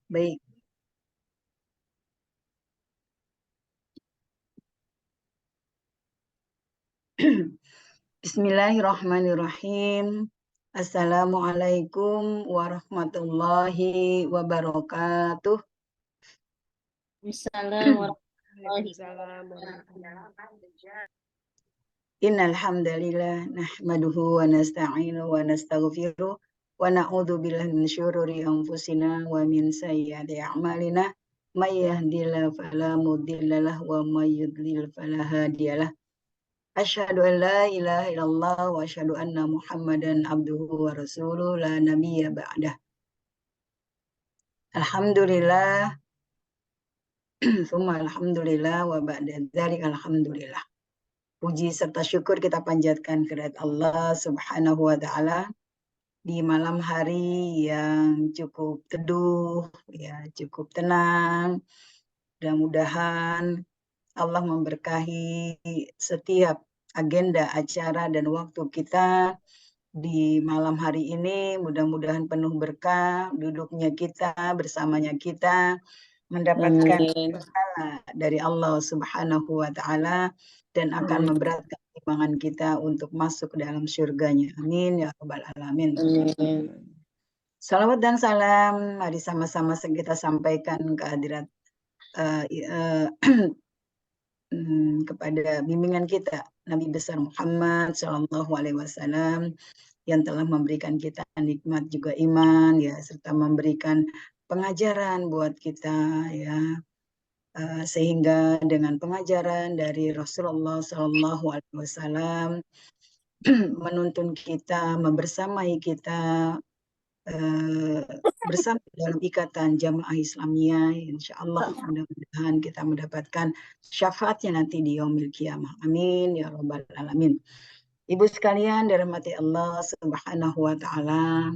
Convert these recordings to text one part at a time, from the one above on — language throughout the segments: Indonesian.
Baik. Bismillahirrahmanirrahim. Assalamualaikum warahmatullahi wabarakatuh. Waalaikumsalam warahmatullahi wabarakatuh. Innal hamdalillah nahmaduhu wa nasta'inuhu wa nastaghfiruh wa na'udzu billahi min syururi anfusina wa min sayyiati a'malina may yahdihillahu fala mudhillalah wa may yudlil fala hadiyalah. Asyhadu an la ilaha illallah wa asyhadu anna Muhammadan abduhu wa rasuluh la nabiyya ba'dah. Alhamdulillah, summa alhamdulillah wa ba'da dzalik alhamdulillah. Puji serta syukur kita panjatkan kehadirat Allah Subhanahu wa taala di malam hari yang cukup teduh, ya, cukup tenang. Mudah-mudahan Allah memberkahi setiap agenda, acara, dan waktu kita di malam hari ini. Mudah-mudahan penuh berkah, duduknya kita, bersamanya kita, mendapatkan pahala dari Allah Subhanahu wa taala dan akan memberatkan timbangan kita untuk masuk ke dalam surganya. Amin ya rabbal alamin. Salawat dan salam mari sama-sama kita sampaikan kehadirat kepada bimbingan kita Nabi besar Muhammad Shallallahu Alaihi Wasallam yang telah memberikan kita nikmat juga iman, ya, serta memberikan pengajaran buat kita, ya, sehingga dengan pengajaran dari Rasulullah Shallallahu Alaihi Wasallam menuntun kita, membersamai kita bersama dalam ikatan jamaah Islamiyah. Insya Allah mudah-mudahan kita mendapatkan syafaatnya nanti di yaumil qiyamah. Amin ya rabbal alamin. Ibu sekalian dirahmati Allah Subhanahu wa taala,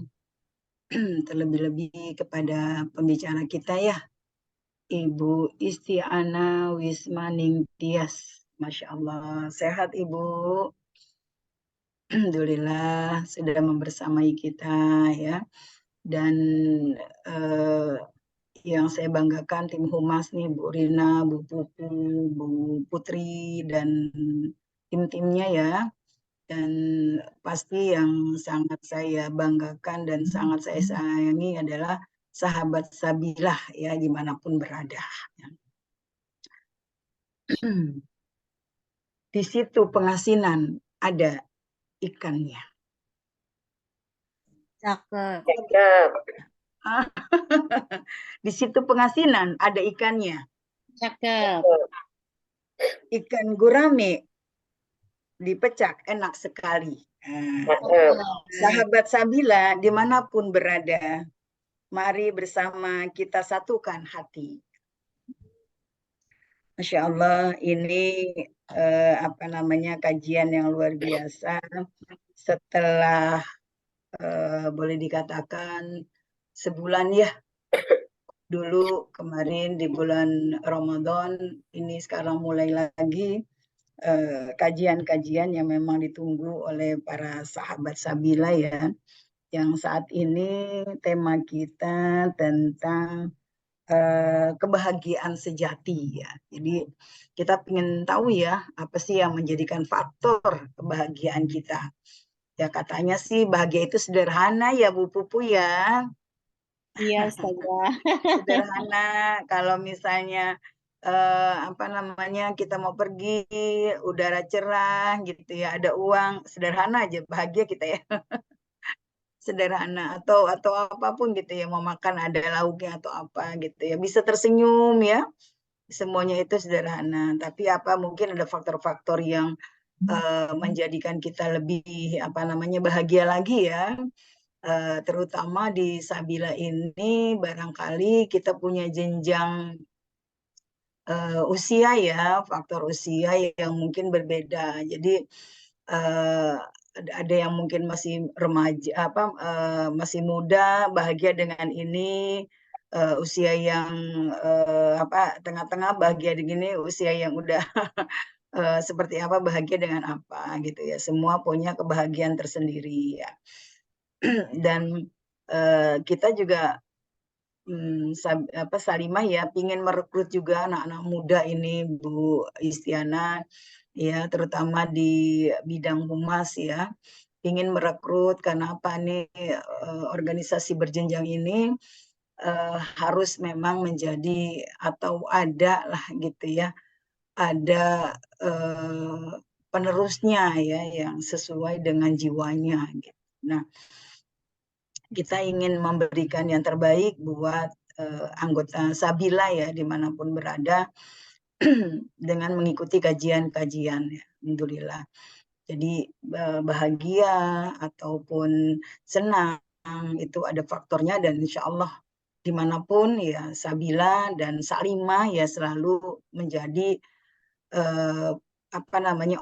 terlebih-lebih kepada pembicara kita, ya, Ibu Isti'ana Wismaning Tias. Masya Allah, sehat Ibu? Alhamdulillah sudah membersamai kita, ya. Dan yang saya banggakan tim Humas nih, Bu Rina, Bu Pupu, Bu Putri, dan tim-timnya, ya. Dan pasti yang sangat saya banggakan dan sangat saya sayangi adalah sahabat Sabilah, ya, dimanapun berada. Di situ Pengasinan ada ikannya. Cakep. Di situ Pengasinan ada ikannya. Cakep. Ikan gurame dipecak enak sekali. Sahabat Sabila dimanapun berada, mari bersama kita satukan hati. Masya Allah, ini kajian yang luar biasa. Setelah boleh dikatakan sebulan, ya, dulu kemarin di bulan Ramadan, ini sekarang mulai lagi kajian-kajian yang memang ditunggu oleh para sahabat Sabila, ya, yang saat ini tema kita tentang kebahagiaan sejati, ya. Jadi kita ingin tahu, ya, apa sih yang menjadikan faktor kebahagiaan kita. Ya, katanya sih bahagia itu sederhana, ya Bu Pupu, ya. Iya, Ustazah. Sederhana. Kalau misalnya kita mau pergi, udara cerah gitu, ya, ada uang, sederhana aja bahagia kita, ya. Sederhana, atau apapun gitu, ya, mau makan ada lauknya atau apa gitu, ya, bisa tersenyum, ya, semuanya itu sederhana. Tapi mungkin ada faktor-faktor yang menjadikan kita lebih bahagia lagi, ya. Terutama di Sabila ini barangkali kita punya jenjang usia, ya, faktor usia yang mungkin berbeda. Jadi ada yang mungkin masih remaja, masih muda, bahagia dengan ini, usia yang tengah-tengah bahagia dengan ini, usia yang udah seperti apa bahagia dengan apa gitu, ya. Semua punya kebahagiaan tersendiri, ya. Dan kita juga Salimah ya pingin merekrut juga anak-anak muda ini Bu Istiana ya, terutama di bidang humas ya, ingin merekrut karena apa nih, organisasi berjenjang ini harus memang menjadi atau ada lah gitu ya, ada penerusnya ya yang sesuai dengan jiwanya gitu. Nah, kita ingin memberikan yang terbaik buat anggota Sabila ya dimanapun berada dengan mengikuti kajian-kajian ya, alhamdulillah. Jadi bahagia ataupun senang itu ada faktornya, dan insya Allah dimanapun ya Sabila dan Salimah ya selalu menjadi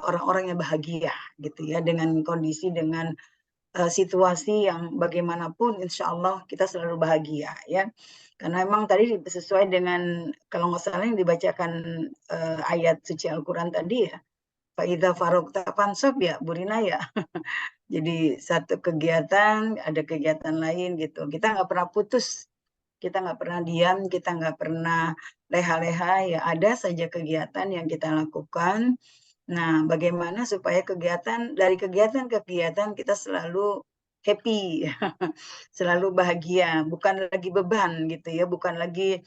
orang-orang yang bahagia gitu ya, dengan kondisi, dengan situasi yang bagaimanapun insya Allah kita selalu bahagia ya, karena memang tadi sesuai dengan kalau nggak salah yang dibacakan ayat suci Al-Quran tadi ya, Fa'idha Farokta Fansab ya Bu Rina ya. Jadi satu kegiatan ada kegiatan lain gitu, kita nggak pernah putus, kita nggak pernah diam, kita nggak pernah leha-leha ya, ada saja kegiatan yang kita lakukan. Nah, bagaimana supaya dari kegiatan ke kegiatan kita selalu happy, selalu bahagia, bukan lagi beban gitu ya, bukan lagi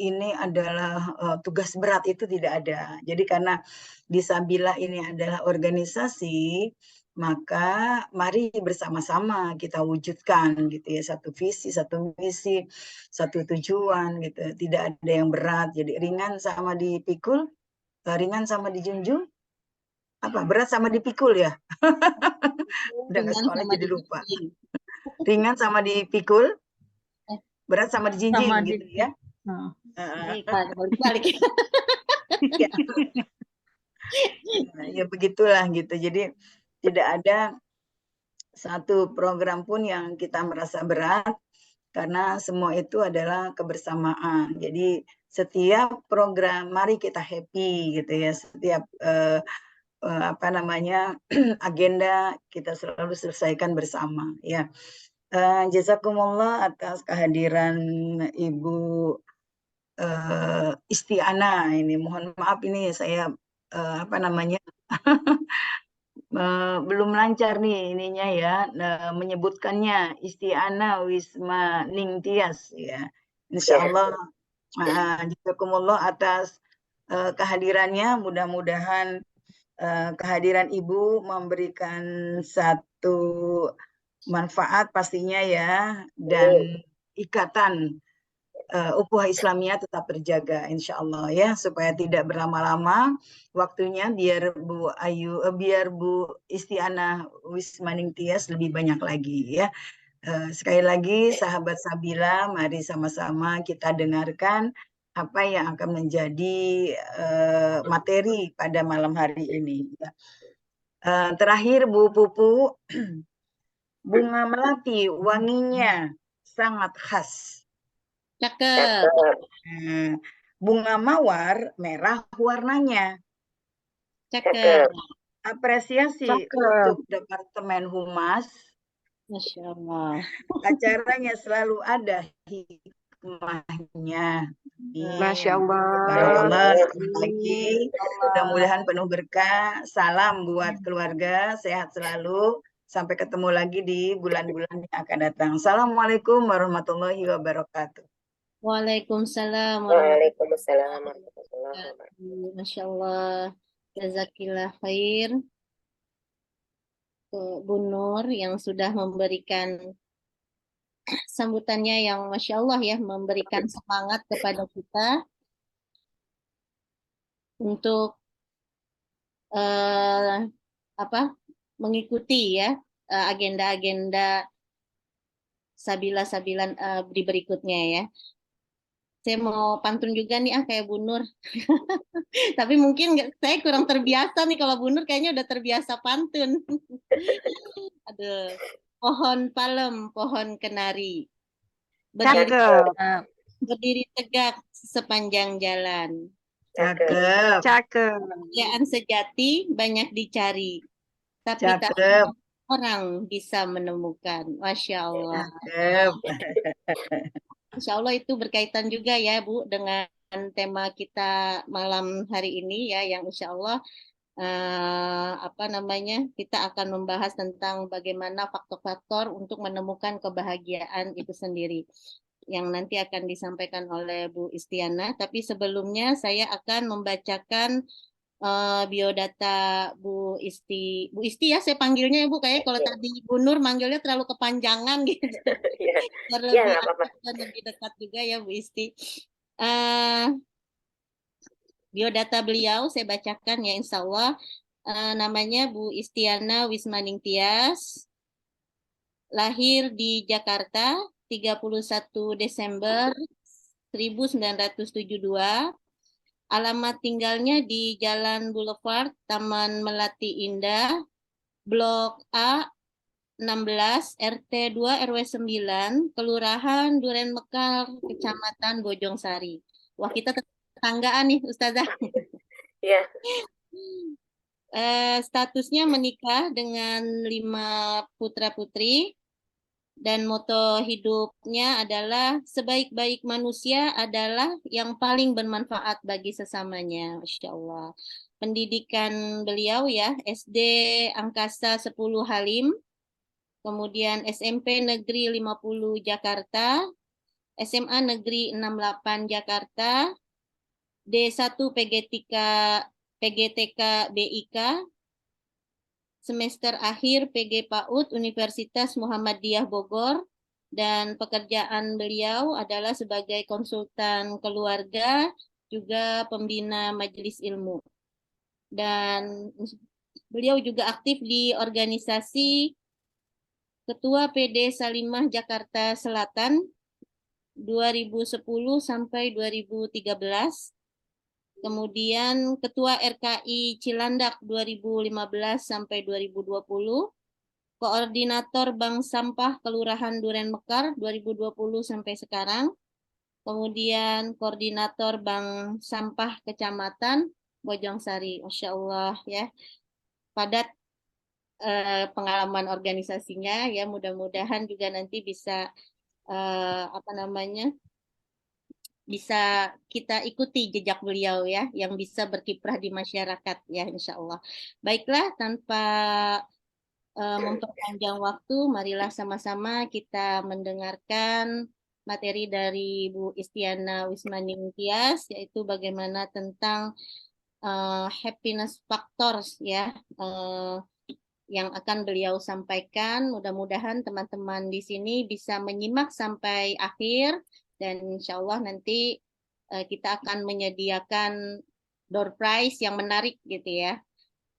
ini adalah tugas berat, itu tidak ada. Jadi karena di Sabila ini adalah organisasi, maka mari bersama-sama kita wujudkan gitu ya, satu visi, satu misi, satu tujuan gitu. Tidak ada yang berat, jadi ringan sama dipikul, ringan sama dijunjung, berat sama dipikul ya. Udah nggak Ringan sekolah sama jadi lupa. dijunjung. Ringan sama dipikul, Eh, berat sama dijinjing sama gitu ya. Baik, balik-balik. Ya. Ya begitulah gitu. Jadi tidak ada satu program pun yang kita merasa berat, karena semua itu adalah kebersamaan. Jadi setiap program mari kita happy gitu ya. Setiap agenda kita selalu selesaikan bersama ya. Jazakumullah atas kehadiran Ibu Istiana ini. Mohon maaf ini saya belum lancar nih ininya ya, menyebutkannya Istiana Wisma Ningtyas ya. Insya Allah jazakumullah atas kehadirannya. Mudah-mudahan kehadiran Ibu memberikan satu manfaat pastinya ya, dan ikatan ukhuwah Islamiyah tetap terjaga insya Allah ya, supaya tidak berlama-lama waktunya, biar biar Bu Istiana Wismaning Tias lebih banyak lagi ya. Sekali lagi sahabat Sabila, mari sama-sama kita dengarkan apa yang akan menjadi materi pada malam hari ini ya. Terakhir Bu Pupu, bunga melati wanginya sangat khas. Cakep. Bunga mawar merah warnanya. Cakep. Apresiasi untuk Departemen Humas. Masya Allah. Acaranya selalu ada hikmahnya. Masya Allah. Barakallah, sekali lagi. Mudah-mudahan penuh berkah. Salam buat keluarga, sehat selalu. Sampai ketemu lagi di bulan-bulan yang akan datang. Assalamualaikum warahmatullahi wabarakatuh. Waalaikumsalam Waalaikumsalam warahmatullahi wabarakatuh. Masya Allah. Jazakillah khair. Bu Nur yang sudah memberikan sambutannya yang Masya Allah ya, memberikan semangat kepada kita untuk mengikuti ya agenda-agenda Sabila-Sabila di berikutnya ya. Saya mau pantun juga nih kayak Bu Nur. Tapi mungkin saya kurang terbiasa nih, kalau Bu Nur kayaknya udah terbiasa pantun. Aduh. Pohon palem, pohon kenari. Berdiri tegak sepanjang jalan. Cakep. Kebahagiaan sejati banyak dicari. Tapi tak Cakep. orang bisa menemukan. Masya Allah. Cakep. Insya Allah itu berkaitan juga ya Bu dengan tema kita malam hari ini ya, yang insya Allah apa namanya, kita akan membahas tentang bagaimana faktor-faktor untuk menemukan kebahagiaan itu sendiri, yang nanti akan disampaikan oleh Bu Istiana. Tapi sebelumnya saya akan membacakan biodata Bu Isti ya, saya panggilnya ya Bu, kayak kalau Ya, tadi Bu Nur manggilnya terlalu kepanjangan gitu. ya, Biar ya lebih nggak apa-apa. akrab dan lebih dekat juga ya Bu Isti. Eh, biodata beliau saya bacakan ya, insya Allah. Namanya Bu Istiana Wismaning Tias, lahir di Jakarta 31 Desember 1972. Alamat tinggalnya di Jalan Boulevard, Taman Melati Indah, Blok A 16, RT 2, RW 9, Kelurahan Duren Mekar, Kecamatan Bojong Sari. Wah, kita tetanggaan nih, Ustazah. Ya, Statusnya menikah dengan 5 putra-putri, dan moto hidupnya adalah sebaik-baik manusia adalah yang paling bermanfaat bagi sesamanya. Masya Allah. Pendidikan beliau ya, SD Angkasa 10 Halim, kemudian SMP Negeri 50 Jakarta, SMA Negeri 68 Jakarta, D1 PGTK BIK, semester akhir PG PAUD Universitas Muhammadiyah Bogor, dan pekerjaan beliau adalah sebagai konsultan keluarga, juga pembina majelis ilmu. Dan beliau juga aktif di organisasi Ketua PD Salimah Jakarta Selatan 2010 sampai 2013. Kemudian Ketua RKI Cilandak 2015 sampai 2020. Koordinator Bank Sampah Kelurahan Duren Mekar 2020 sampai sekarang. Kemudian Koordinator Bank Sampah Kecamatan Bojong Sari. Masya Allah ya. Padat pengalaman organisasinya ya. Mudah-mudahan juga nanti bisa apa namanya, bisa kita ikuti jejak beliau ya, yang bisa berkiprah di masyarakat ya, insya Allah. Baiklah, tanpa memperpanjang waktu, marilah sama-sama kita mendengarkan materi dari Bu Istiana Wismaning Tias, yaitu bagaimana tentang happiness factors ya, yang akan beliau sampaikan. Mudah-mudahan teman-teman di sini bisa menyimak sampai akhir, dan insya Allah nanti kita akan menyediakan door prize yang menarik gitu ya.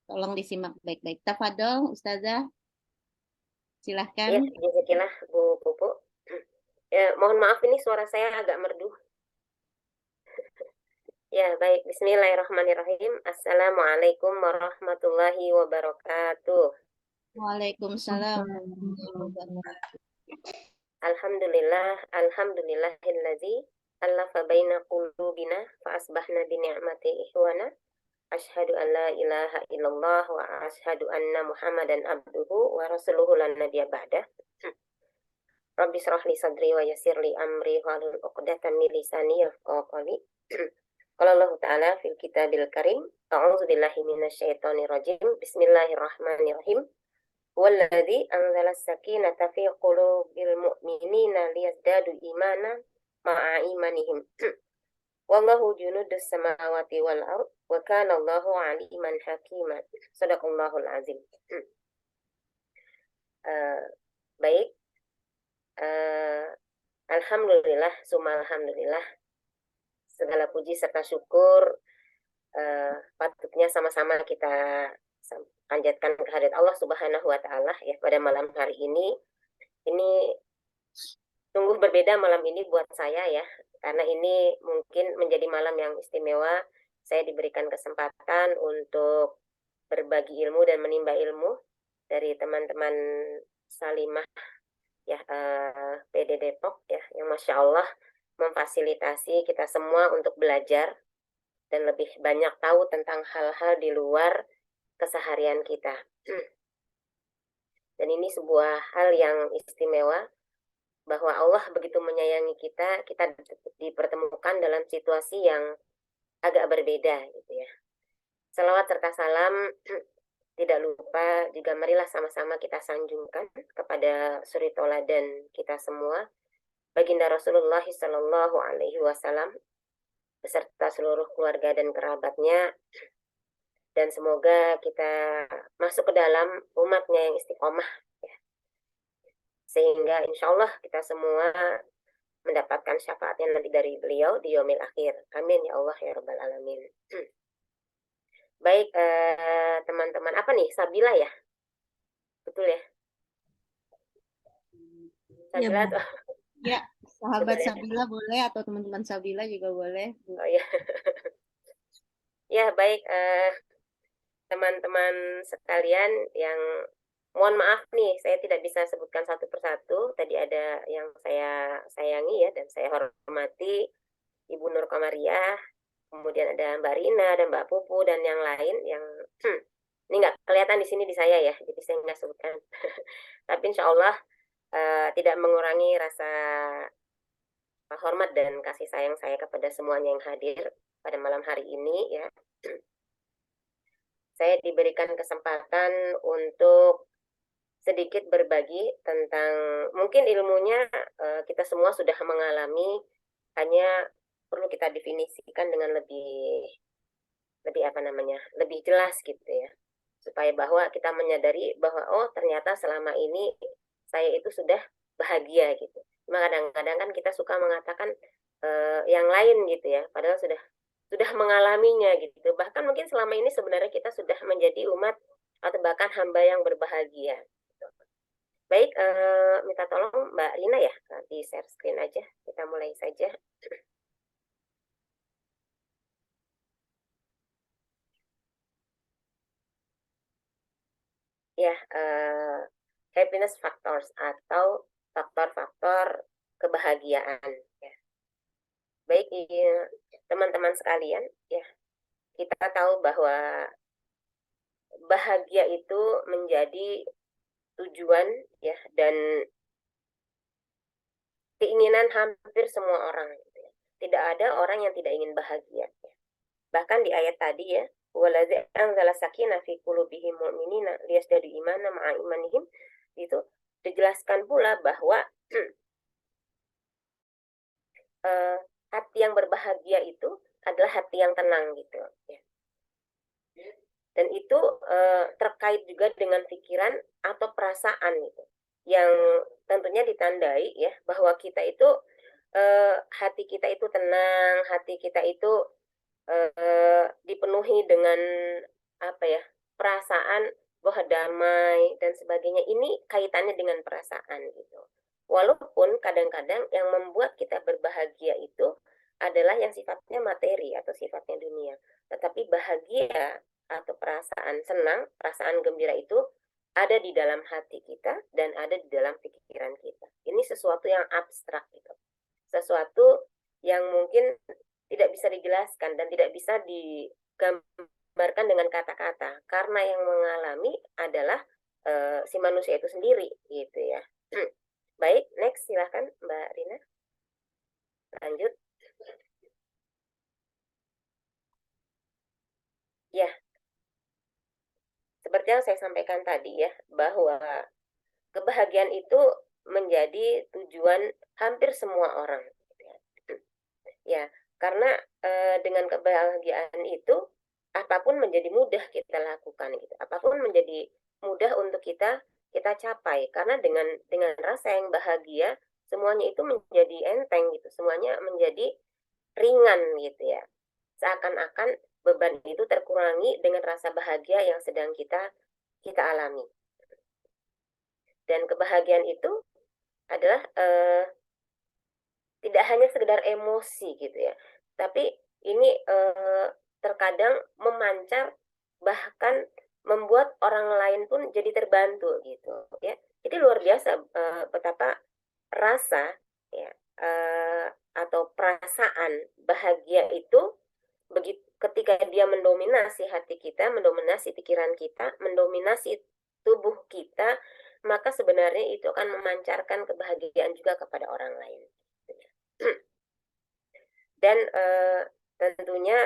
Tolong disimak baik-baik. Tafadol, Ustazah. ya, Silahkan. jazakallah Bu Pupu. Ya, mohon maaf ini suara saya agak merdu. Ya, baik. Bismillahirrahmanirrahim. Assalamualaikum warahmatullahi wabarakatuh. Waalaikumsalam. Alhamdulillahillazi allafa baina qulubina fa asbahna bi ni'mati ihwana. Asyhadu an la ilaha illallah wa asyhadu anna Muhammadan abduhu wa rasuluhu lan nabiyya ba'dah. Rabbi shrah li sadri wa yassir li amri wahlul 'uqdatam min lisani yafqahu qawli. Qala Allah Ta'ala fil kitabil karim, a'udzu billahi minasyaitonir rajim. Bismillahirrahmanirrahim. Walladzi anzala as-sakinata fi qulubil mu'minina liyazdadu imana ma'a imanihim. Wallahu junudus samawati wal ard wa kana Allahu aliman hakiman. Shadaqallahul azim. Baik. Alhamdulillah, summa alhamdulillah. Segala puji serta syukur patutnya sama-sama kita panjatkan kehadirat Allah Subhanahu wa taala ya pada malam hari ini. Ini sungguh berbeda malam ini buat saya ya, karena ini mungkin menjadi malam yang istimewa. Saya diberikan kesempatan untuk berbagi ilmu dan menimba ilmu dari teman-teman Salimah ya, PD Depok ya, yang Masya Allah memfasilitasi kita semua untuk belajar dan lebih banyak tahu tentang hal-hal di luar keseharian kita. Dan ini sebuah hal yang istimewa bahwa Allah begitu menyayangi kita, kita dipertemukan dalam situasi yang agak berbeda gitu ya. Salawat serta salam tidak lupa juga marilah sama-sama kita sanjungkan kepada suri toladan kita semua, baginda Rasulullah Shallallahu Alaihi Wasallam beserta seluruh keluarga dan kerabatnya, dan semoga kita masuk ke dalam umatnya yang istiqomah ya. Sehingga insya Allah kita semua mendapatkan syafaatnya nanti dari beliau di yaumil akhir. Amin ya Allah ya Rabbal Alamin. Baik teman-teman, apa nih, Sabila ya? Betul ya? Ya, Sabila Bu. atau Ya, sahabat Betul ya? Sabila boleh atau teman-teman Sabila juga boleh, Bu. Oh ya. Ya baik teman-teman sekalian yang mohon maaf nih, saya tidak bisa sebutkan satu persatu. Tadi ada yang saya sayangi ya dan saya hormati, Ibu Nur Komariah, kemudian ada Mbak Rina dan Mbak Pupu dan yang lain yang ini nggak kelihatan di sini di saya ya, jadi saya nggak sebutkan. Tapi insya Allah tidak mengurangi rasa hormat dan kasih sayang saya kepada semuanya yang hadir pada malam hari ini ya. Saya diberikan kesempatan untuk sedikit berbagi tentang, mungkin ilmunya kita semua sudah mengalami, hanya perlu kita definisikan dengan lebih apa namanya, lebih jelas gitu ya, supaya bahwa kita menyadari bahwa oh ternyata selama ini saya itu sudah bahagia gitu. Cuma kadang-kadang kan kita suka mengatakan yang lain gitu ya, padahal sudah mengalaminya gitu. Bahkan mungkin selama ini sebenarnya kita sudah menjadi umat atau bahkan hamba yang berbahagia. Baik, minta tolong Mbak Rina ya, di share screen aja. Kita mulai saja. Ya, happiness factors atau faktor-faktor kebahagiaan. Ya. Baik, teman-teman sekalian, ya kita tahu bahwa bahagia itu menjadi tujuan ya dan keinginan hampir semua orang. Gitu ya. Tidak ada orang yang tidak ingin bahagia. Ya. Bahkan di ayat tadi ya, waladzi anzala sakinah fi qulubihim mu'minina liyazdadu imana ma'a imanihim, itu dijelaskan pula bahwa hati yang berbahagia itu adalah hati yang tenang gitu ya. Dan itu terkait juga dengan pikiran atau perasaan gitu, yang tentunya ditandai ya bahwa kita itu hati kita itu tenang, hati kita itu dipenuhi dengan apa ya, perasaan bahwa damai dan sebagainya. Ini kaitannya dengan perasaan gitu. Walaupun kadang-kadang yang membuat kita berbahagia itu adalah yang sifatnya materi atau sifatnya dunia, tetapi bahagia atau perasaan senang, perasaan gembira itu ada di dalam hati kita dan ada di dalam pikiran kita. Ini sesuatu yang abstrak gitu, sesuatu yang mungkin tidak bisa dijelaskan dan tidak bisa digambarkan dengan kata-kata, karena yang mengalami adalah si manusia itu sendiri gitu ya. Baik, next silahkan Mbak Rina. Lanjut. Ya, seperti yang saya sampaikan tadi ya, bahwa kebahagiaan itu menjadi tujuan hampir semua orang. Ya, karena dengan kebahagiaan itu apapun menjadi mudah kita lakukan gitu. Apapun menjadi mudah untuk kita capai, karena dengan rasa yang bahagia semuanya itu menjadi enteng gitu. Semuanya menjadi ringan gitu ya. Seakan-akan beban itu terkurangi dengan rasa bahagia yang sedang kita alami. Dan kebahagiaan itu adalah tidak hanya sekedar emosi gitu ya, tapi ini terkadang memancar, bahkan membuat orang lain pun jadi terbantu gitu ya. Jadi luar biasa betapa rasa ya atau perasaan bahagia itu begitu ketika dia mendominasi hati kita, mendominasi pikiran kita, mendominasi tubuh kita, maka sebenarnya itu akan memancarkan kebahagiaan juga kepada orang lain. Dan tentunya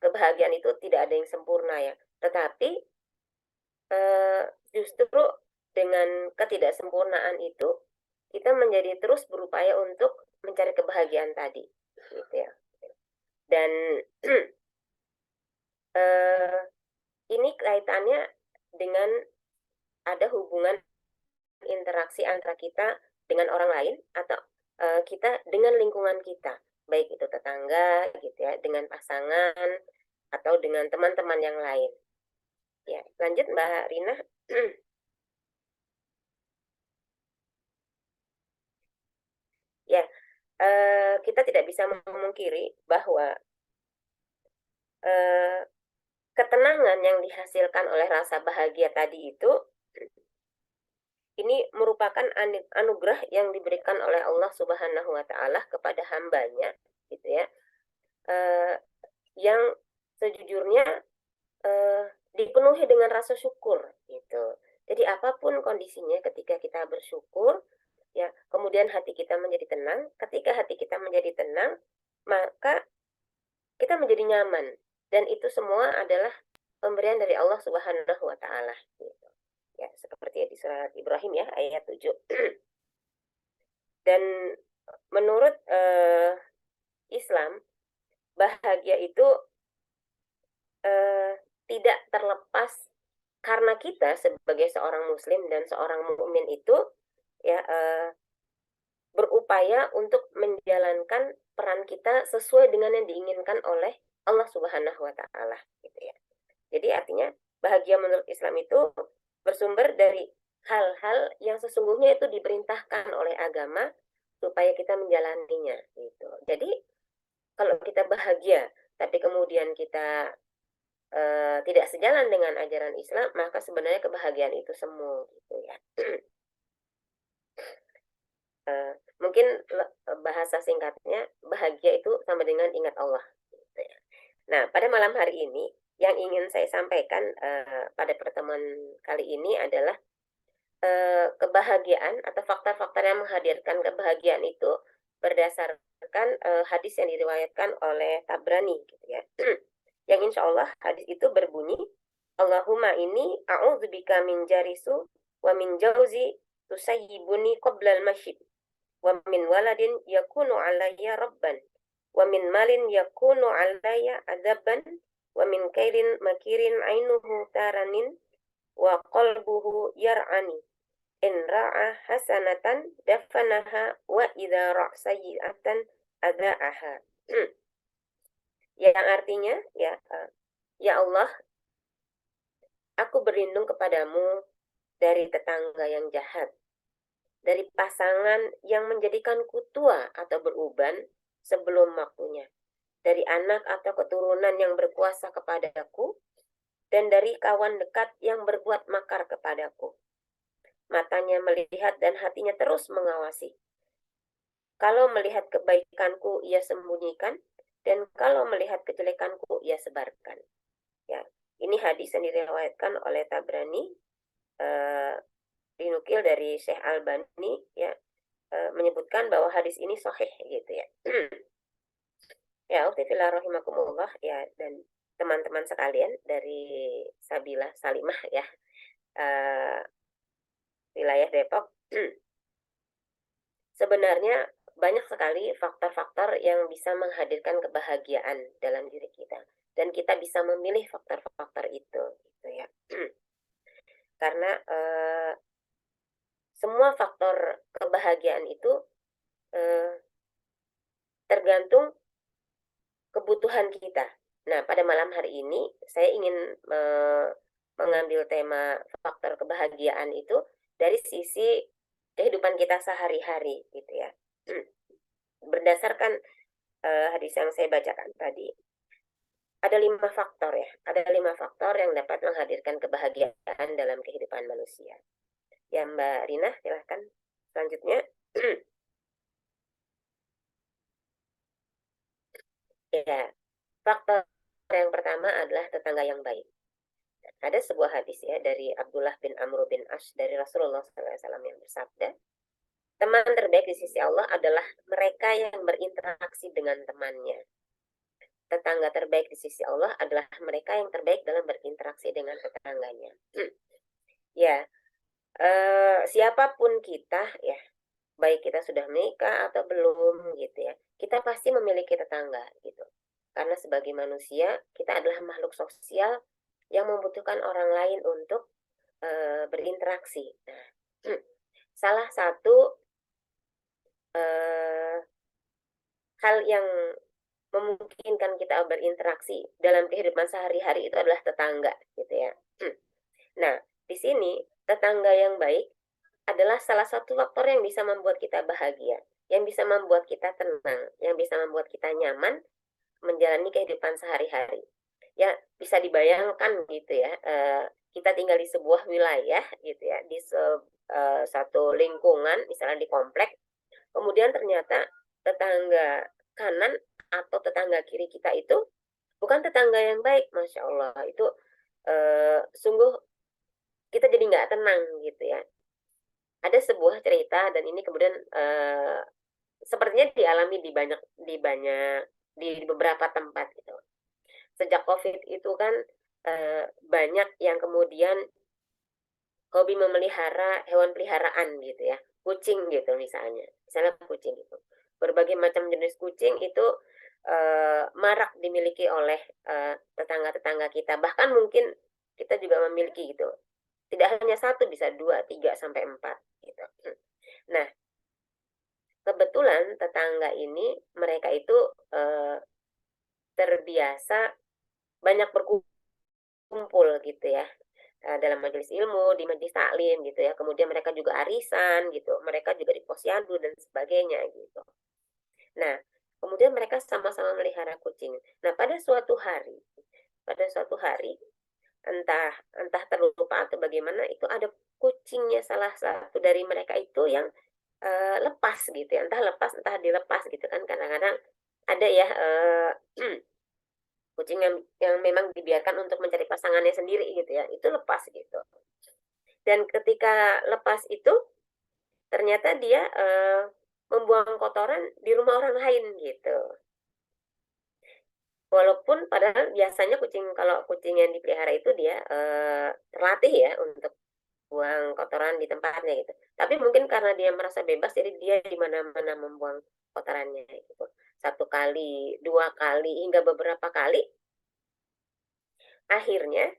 kebahagiaan itu tidak ada yang sempurna ya, tetapi justru dengan ketidaksempurnaan itu kita menjadi terus berupaya untuk mencari kebahagiaan tadi, gitu ya. Dan ini kaitannya dengan ada hubungan interaksi antara kita dengan orang lain atau kita dengan lingkungan kita, baik itu tetangga gitu ya, dengan pasangan atau dengan teman-teman yang lain. Ya, lanjut Mbak Rina. Ya, kita tidak bisa memungkiri bahwa ketenangan yang dihasilkan oleh rasa bahagia tadi itu ini merupakan anugerah yang diberikan oleh Allah Subhanahu wa Ta'ala kepada hambanya, gitu ya, yang sejujurnya dipenuhi dengan rasa syukur, gitu. Jadi apapun kondisinya, ketika kita bersyukur, ya, kemudian hati kita menjadi tenang. Ketika hati kita menjadi tenang, maka kita menjadi nyaman, dan itu semua adalah pemberian dari Allah Subhanahu wa Ta'ala, gitu. Ya, seperti di surat Ibrahim ya, ayat 7. Dan menurut Islam, bahagia itu tidak terlepas karena kita sebagai seorang muslim dan seorang mukmin itu ya berupaya untuk menjalankan peran kita sesuai dengan yang diinginkan oleh Allah Subhanahu wa Ta'ala, gitu ya. Jadi artinya bahagia menurut Islam itu bersumber dari hal-hal yang sesungguhnya itu diperintahkan oleh agama supaya kita menjalaninya, gitu. Jadi kalau kita bahagia tapi kemudian kita tidak sejalan dengan ajaran Islam, maka sebenarnya kebahagiaan itu semu, gitu ya. Mungkin bahasa singkatnya bahagia itu sama dengan ingat Allah, gitu ya. Nah, pada malam hari ini yang ingin saya sampaikan pada pertemuan kali ini adalah kebahagiaan atau faktor-faktor yang menghadirkan kebahagiaan itu berdasarkan hadis yang diriwayatkan oleh Tabrani, gitu ya. Yang insya Allah hadis itu berbunyi, Allahumma ini a'udzubika min jarisu wa min jauzi tusayyibuni qoblal masyid wa min waladin yakunu alayya rabban wa min malin yakunu alayya azaban wa min kairin makirin ainuhu taranin wa qalbuhu yar'ani in ra'a hasanatan dafanaha wa idza ra'a sayyi'atan ada'aha. Yang artinya ya Allah, aku berlindung kepadamu dari tetangga yang jahat, dari pasangan yang menjadikanku tua atau beruban sebelum waktunya, dari anak atau keturunan yang berkuasa kepadaku, dan dari kawan dekat yang berbuat makar kepadaku. Matanya melihat dan hatinya terus mengawasi. Kalau melihat kebaikanku, ia sembunyikan, dan kalau melihat kejelekanku, ia sebarkan. Ya, ini hadis yang diriwayatkan oleh Tabrani, dinukil dari Syekh Albani, ya, menyebutkan bahwa hadis ini sahih, gitu ya. Ya, ukhtifillah rahimakumullah, ya, dan teman-teman sekalian dari Sabila Salimah, ya, wilayah Depok. Sebenarnya banyak sekali faktor-faktor yang bisa menghadirkan kebahagiaan dalam diri kita, dan kita bisa memilih faktor-faktor itu, gitu ya. Karena semua faktor kebahagiaan itu tergantung kebutuhan kita. Nah, pada malam hari ini saya ingin mengambil tema faktor kebahagiaan itu dari sisi kehidupan kita sehari-hari, gitu ya. Berdasarkan hadis yang saya bacakan tadi, ada 5 faktor ya. Ada 5 faktor yang dapat menghadirkan kebahagiaan dalam kehidupan manusia. Ya, Mbak Rina, silahkan selanjutnya. Ya, faktor yang pertama adalah tetangga yang baik. ada sebuah hadis ya dari Abdullah bin Amr bin Ash dari Rasulullah SAW yang bersabda, teman terbaik di sisi Allah adalah mereka yang berinteraksi dengan temannya. Tetangga terbaik di sisi Allah adalah mereka yang terbaik dalam berinteraksi dengan tetangganya. Ya, siapapun kita ya, baik kita sudah menikah atau belum gitu ya, kita pasti memiliki tetangga gitu. Karena sebagai manusia kita adalah makhluk sosial yang membutuhkan orang lain untuk berinteraksi. Nah, salah satu hal yang memungkinkan kita berinteraksi dalam kehidupan sehari-hari itu adalah tetangga, gitu ya. Nah, di sini tetangga yang baik adalah salah satu faktor yang bisa membuat kita bahagia, yang bisa membuat kita tenang, yang bisa membuat kita nyaman menjalani kehidupan sehari-hari. Ya, bisa dibayangkan gitu ya, kita tinggal di sebuah wilayah gitu ya, di satu lingkungan, misalnya di komplek, kemudian ternyata tetangga kanan atau tetangga kiri kita itu bukan tetangga yang baik, Masya Allah, itu sungguh kita jadi nggak tenang gitu ya. Ada sebuah cerita dan ini kemudian sepertinya dialami di beberapa tempat gitu. Sejak COVID itu kan banyak yang kemudian hobi memelihara hewan peliharaan gitu ya, kucing gitu misalnya kucing gitu. Berbagai macam jenis kucing itu marak dimiliki oleh tetangga-tetangga kita, bahkan mungkin kita juga memiliki gitu. Tidak hanya satu, bisa 2, 3, sampai 4 gitu. Nah, kebetulan tetangga ini mereka itu terbiasa banyak berkumpul gitu ya, dalam majelis ilmu, di majelis taklim gitu ya. Kemudian mereka juga arisan gitu, mereka juga di posyandu dan sebagainya gitu. Nah, kemudian mereka sama-sama melihara kucing. Nah, pada suatu hari entah terlupa atau bagaimana, itu ada kucingnya salah satu dari mereka itu yang lepas gitu ya, entah lepas entah dilepas gitu kan. Kadang-kadang ada ya kucing yang memang dibiarkan untuk mencari pasangannya sendiri gitu ya, itu lepas gitu. Dan ketika lepas itu ternyata dia membuang kotoran di rumah orang lain gitu. Walaupun padahal biasanya kalau kucing yang dipelihara itu dia terlatih ya untuk buang kotoran di tempatnya gitu. Tapi mungkin karena dia merasa bebas, jadi dia di mana-mana membuang kotorannya gitu. 1 kali, 2 kali, hingga beberapa kali. Akhirnya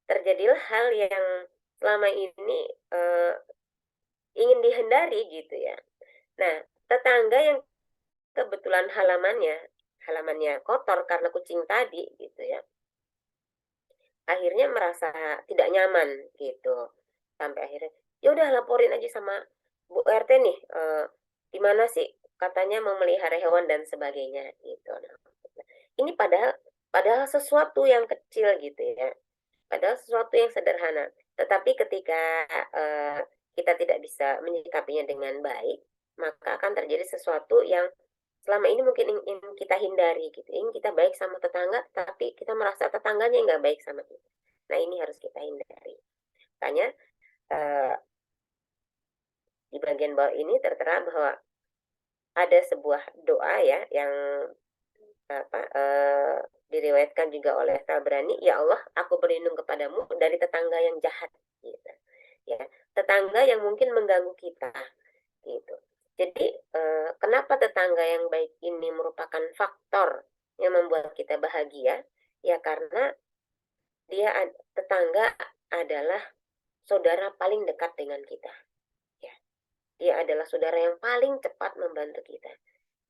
terjadilah hal yang selama ini ingin dihindari gitu ya. Nah, tetangga yang kebetulan halamannya kotor karena kucing tadi gitu ya, akhirnya merasa tidak nyaman gitu. Sampai akhirnya, ya udah laporin aja sama Bu RT nih, gimana sih katanya memelihara hewan dan sebagainya gitu. Nah, ini padahal sesuatu yang kecil gitu ya, padahal sesuatu yang sederhana. Tetapi ketika kita tidak bisa menyikapinya dengan baik, maka akan terjadi sesuatu yang selama ini mungkin ingin kita hindari gitu. Ingin kita baik sama tetangga, tapi kita merasa tetangganya nggak baik sama kita. Nah, ini harus kita hindari. Makanya di bagian bawah ini tertera bahwa ada sebuah doa ya yang diriwayatkan juga oleh Tabrani, ya Allah, aku berlindung kepadamu dari tetangga yang jahat gitu. Ya, tetangga yang mungkin mengganggu kita gitu. Jadi kenapa tetangga yang baik ini merupakan faktor yang membuat kita bahagia? Ya karena tetangga adalah saudara paling dekat dengan kita. Ya, dia adalah saudara yang paling cepat membantu kita.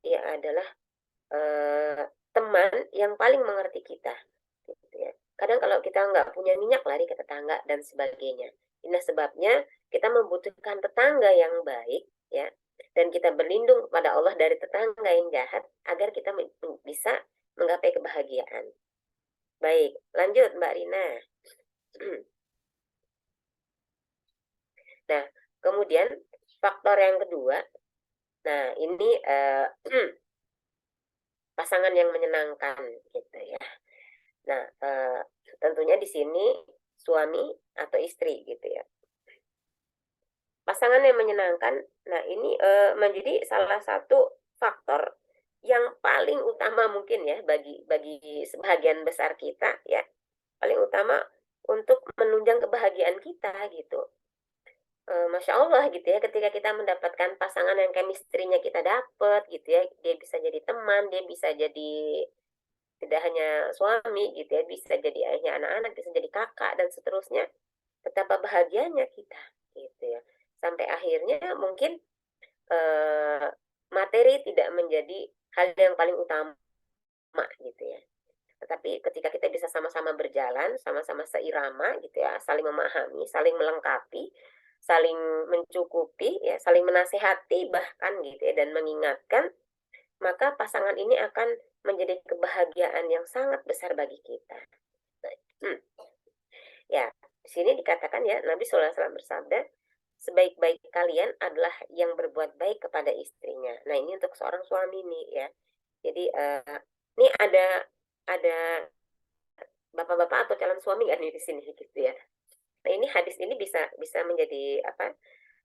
Dia adalah teman yang paling mengerti kita. Gitu ya. Kadang kalau kita nggak punya minyak, lari ke tetangga dan sebagainya. Inilah sebabnya kita membutuhkan tetangga yang baik, ya, dan kita berlindung kepada Allah dari tetangga yang jahat agar kita bisa menggapai kebahagiaan. Baik, lanjut Mbak Rina. Nah, kemudian faktor yang kedua, nah ini pasangan yang menyenangkan gitu ya. Nah, Tentunya di sini suami atau istri gitu ya. Pasangan yang menyenangkan, nah ini menjadi salah satu faktor yang paling utama mungkin ya bagi sebagian besar kita ya, paling utama untuk menunjang kebahagiaan kita gitu. Masya Allah gitu ya, ketika kita mendapatkan pasangan yang chemistry-nya kita dapat gitu ya, dia bisa jadi teman, dia bisa jadi tidak hanya suami gitu ya, bisa jadi ayahnya anak-anak, bisa jadi kakak dan seterusnya. Betapa bahagianya kita gitu ya. Sampai akhirnya mungkin materi tidak menjadi hal yang paling utama gitu ya. Tetapi ketika kita bisa sama-sama berjalan, sama-sama seirama gitu ya, saling memahami, saling melengkapi, saling mencukupi ya, saling menasehati bahkan gitu ya, dan mengingatkan, maka pasangan ini akan menjadi kebahagiaan yang sangat besar bagi kita. Ya, di sini dikatakan ya, Nabi SAW bersabda, sebaik-baik kalian adalah yang berbuat baik kepada istrinya. Nah, ini untuk seorang suami nih ya. Jadi ini ada bapak-bapak atau calon suami nggak nih di sini gitu ya. Nah, ini hadis ini bisa menjadi apa?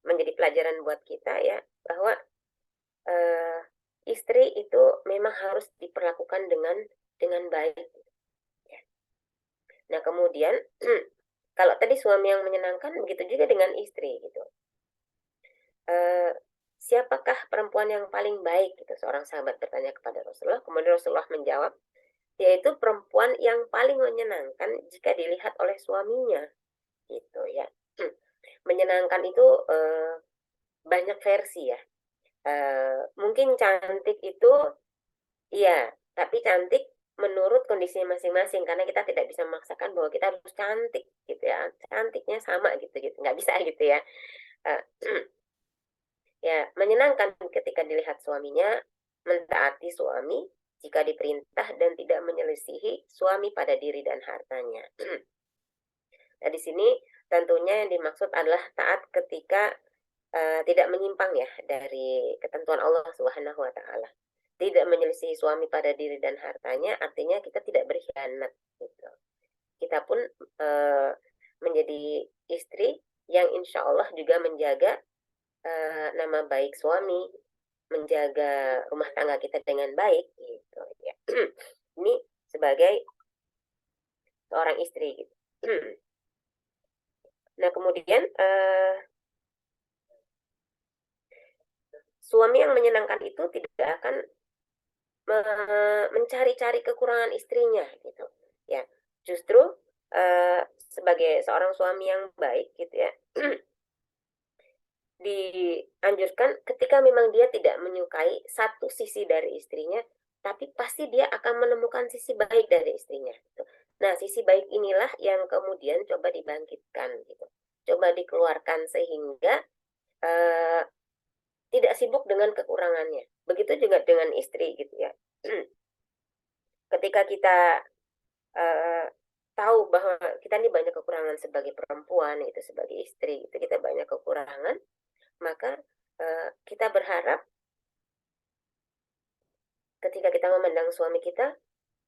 Menjadi pelajaran buat kita ya, bahwa istri itu memang harus diperlakukan dengan baik. Nah, kemudian kalau tadi suami yang menyenangkan, begitu juga dengan istri gitu. Siapakah perempuan yang paling baik gitu? Seorang sahabat bertanya kepada Rasulullah, kemudian Rasulullah menjawab, yaitu perempuan yang paling menyenangkan jika dilihat oleh suaminya gitu ya. Menyenangkan itu banyak versi ya. Mungkin cantik itu iya, tapi cantik menurut kondisi masing-masing, karena kita tidak bisa memaksakan bahwa kita harus cantik gitu ya, cantiknya sama gitu nggak bisa gitu ya. Ya, menyenangkan ketika dilihat suaminya mentaati suami jika diperintah dan tidak menyelisihi suami pada diri dan hartanya. Nah, di sini tentunya yang dimaksud adalah taat ketika tidak menyimpang ya dari ketentuan Allah Subhanahu wa taala. Tidak menyelisihi suami pada diri dan hartanya artinya kita tidak berkhianat gitu. Kita pun menjadi istri yang insya Allah juga menjaga nama baik suami, menjaga rumah tangga kita dengan baik gitu ya. Ini sebagai seorang istri gitu. Nah, kemudian suami yang menyenangkan itu tidak akan mencari-cari kekurangan istrinya gitu ya. Justru sebagai seorang suami yang baik gitu ya, dianjurkan ketika memang dia tidak menyukai satu sisi dari istrinya, tapi pasti dia akan menemukan sisi baik dari istrinya gitu. Nah, sisi baik inilah yang kemudian coba dibangkitkan gitu, coba dikeluarkan sehingga tidak sibuk dengan kekurangannya. Begitu juga dengan istri gitu ya. Ketika kita tahu bahwa kita ini banyak kekurangan sebagai perempuan, itu sebagai istri, itu kita banyak kekurangan, maka kita berharap ketika kita memandang suami kita,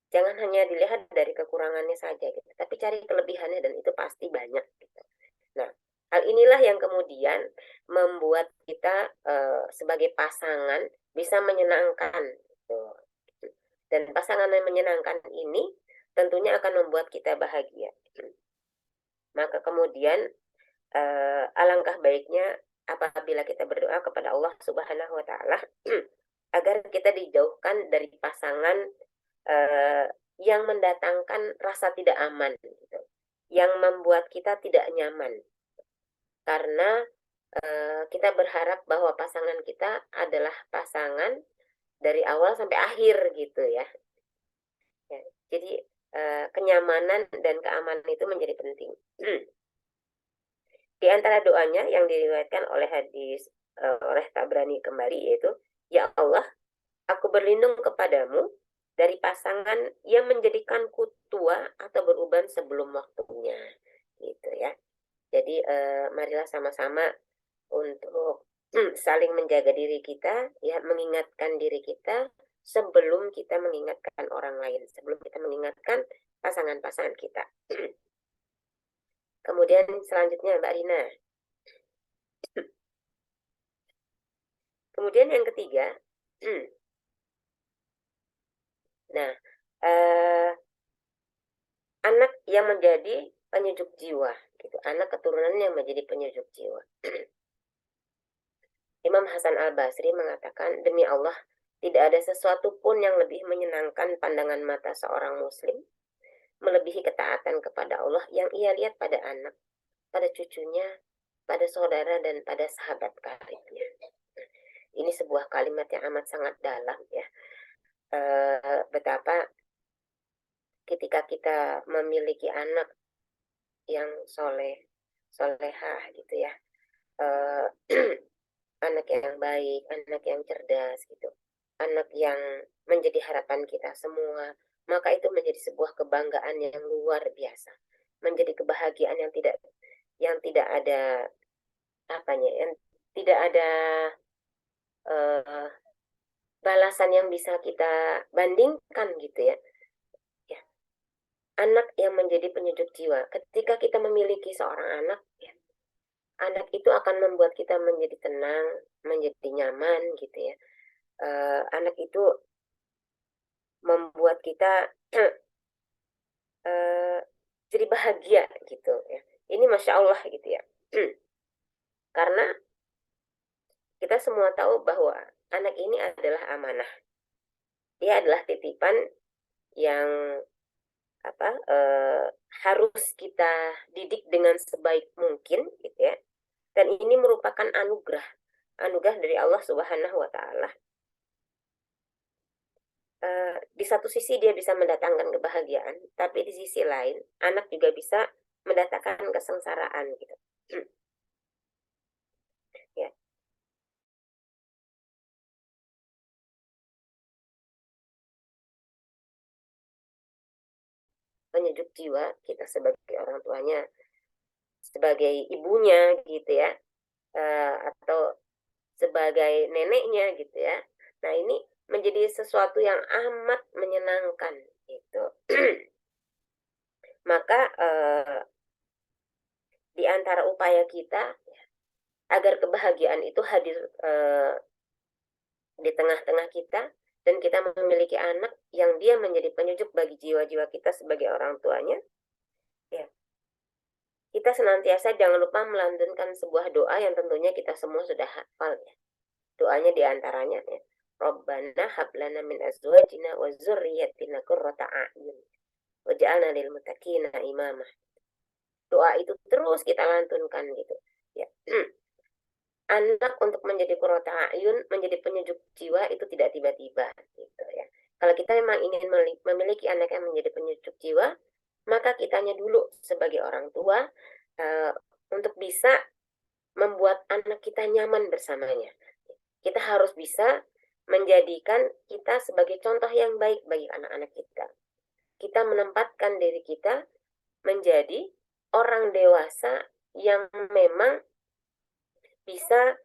jangan hanya dilihat dari kekurangannya saja, gitu, tapi cari kelebihannya dan itu pasti banyak. Gitu. Nah, hal inilah yang kemudian membuat kita sebagai pasangan bisa menyenangkan. Gitu. Dan pasangan yang menyenangkan ini tentunya akan membuat kita bahagia. Maka kemudian alangkah baiknya apabila kita berdoa kepada Allah Subhanahu wa taala agar kita dijauhkan dari pasangan yang mendatangkan rasa tidak aman gitu. Yang membuat kita tidak nyaman. Karena kita berharap bahwa pasangan kita adalah pasangan dari awal sampai akhir gitu ya. Jadi kenyamanan dan keamanan itu menjadi penting. Di antara doanya yang diriwayatkan oleh hadis oleh Tabrani kembali yaitu, ya Allah, aku berlindung kepadamu dari pasangan yang menjadikanku tua atau beruban sebelum waktunya, gitu ya. Jadi marilah sama-sama untuk saling menjaga diri kita, ya, mengingatkan diri kita sebelum kita mengingatkan orang lain, sebelum kita mengingatkan pasangan-pasangan kita. Kemudian selanjutnya Mbak Rina. Kemudian yang ketiga, nah, anak yang menjadi penyejuk jiwa, gitu. Anak keturunan yang menjadi penyejuk jiwa. Imam Hasan Al-Basri mengatakan, demi Allah, tidak ada sesuatu pun yang lebih menyenangkan pandangan mata seorang muslim, melebihi ketaatan kepada Allah yang ia lihat pada anak, pada cucunya, pada saudara, dan pada sahabat karibnya. Ini sebuah kalimat yang amat sangat dalam, ya. Betapa ketika kita memiliki anak yang solehah gitu ya, anak yang baik, anak yang cerdas gitu, anak yang menjadi harapan kita semua, maka itu menjadi sebuah kebanggaan yang luar biasa, menjadi kebahagiaan yang tidak ada apanya, yang tidak ada balasan yang bisa kita bandingkan gitu ya. Anak yang menjadi penyejuk jiwa. Ketika kita memiliki seorang anak, ya, anak itu akan membuat kita menjadi tenang, menjadi nyaman, gitu ya. Anak itu membuat kita jadi bahagia, gitu ya. Ini Masya Allah, gitu ya. Karena kita semua tahu bahwa anak ini adalah amanah. Dia adalah titipan yang harus kita didik dengan sebaik mungkin, gitu ya. Dan ini merupakan anugerah dari Allah Subhanahu wa Ta'ala. Di satu sisi dia bisa mendatangkan kebahagiaan, tapi di sisi lain anak juga bisa mendatangkan kesengsaraan, gitu. Ya. Penyejuk jiwa kita sebagai orang tuanya, sebagai ibunya, gitu ya, atau sebagai neneknya, gitu ya. Nah, ini menjadi sesuatu yang amat menyenangkan, gitu. Maka di antara upaya kita agar kebahagiaan itu hadir di tengah-tengah kita, dan kita memiliki anak yang dia menjadi penyejuk bagi jiwa-jiwa kita sebagai orang tuanya, ya, kita senantiasa jangan lupa melantunkan sebuah doa yang tentunya kita semua sudah hafal, ya. Doanya diantaranya, ya, Rabbana hablana min azwajina wa dzurriyyatina qurrata a'yun waj'alna lil muttaqina imamah. Doa itu terus kita lantunkan, gitu ya. Anak untuk menjadi qurrata a'yun, menjadi penyejuk jiwa, itu tidak tiba-tiba, gitu ya. Kalau kita memang ingin memiliki anak yang menjadi penyejuk jiwa, maka kitanya dulu sebagai orang tua untuk bisa membuat anak kita nyaman bersamanya. Kita harus bisa menjadikan kita sebagai contoh yang baik bagi anak-anak kita. Kita menempatkan diri kita menjadi orang dewasa yang memang bisa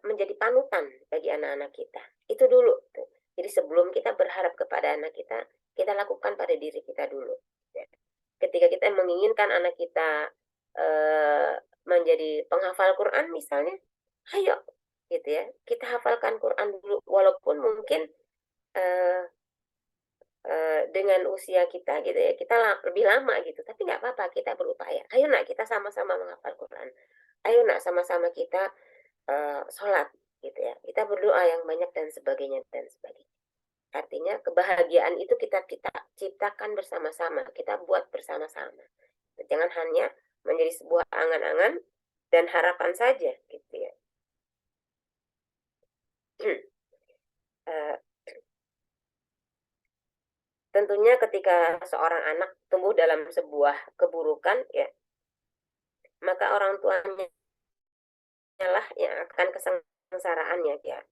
menjadi panutan bagi anak-anak kita. Itu dulu. Jadi sebelum kita berharap kepada anak kita lakukan pada diri kita dulu. Ketika kita menginginkan anak kita menjadi penghafal Quran misalnya, ayo, gitu ya, kita hafalkan Quran dulu, walaupun mungkin dengan usia kita, gitu ya, kita lebih lama, gitu, tapi nggak apa-apa, kita berupaya. Ayo nak, kita sama-sama menghafal Quran. Ayo nak, sama-sama kita sholat, gitu ya, kita berdoa yang banyak dan sebagainya dan sebagainya. Artinya kebahagiaan itu kita ciptakan bersama-sama, kita buat bersama-sama. Jangan hanya menjadi sebuah angan-angan dan harapan saja, gitu ya. Tentunya ketika seorang anak tumbuh dalam sebuah keburukan, ya, maka orang tuanya lah yang akan kesengsaraannya, ya.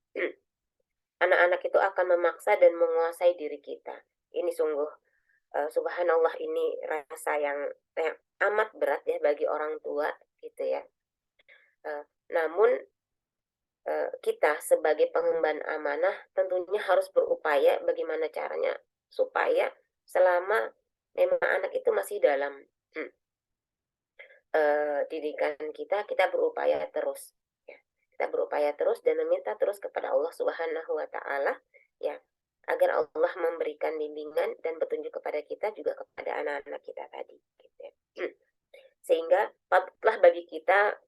Anak-anak itu akan memaksa dan menguasai diri kita. Ini sungguh subhanallah, ini rasa yang amat berat ya bagi orang tua, gitu ya. Namun kita sebagai pengemban amanah tentunya harus berupaya bagaimana caranya supaya selama memang anak itu masih dalam didikan kita berupaya terus. Ya. Kita berupaya terus dan meminta terus kepada Allah Subhanahu wa Ta'ala, ya, agar Allah memberikan bimbingan dan petunjuk kepada kita, juga kepada anak-anak kita tadi. Gitu ya. Sehingga patutlah bagi kita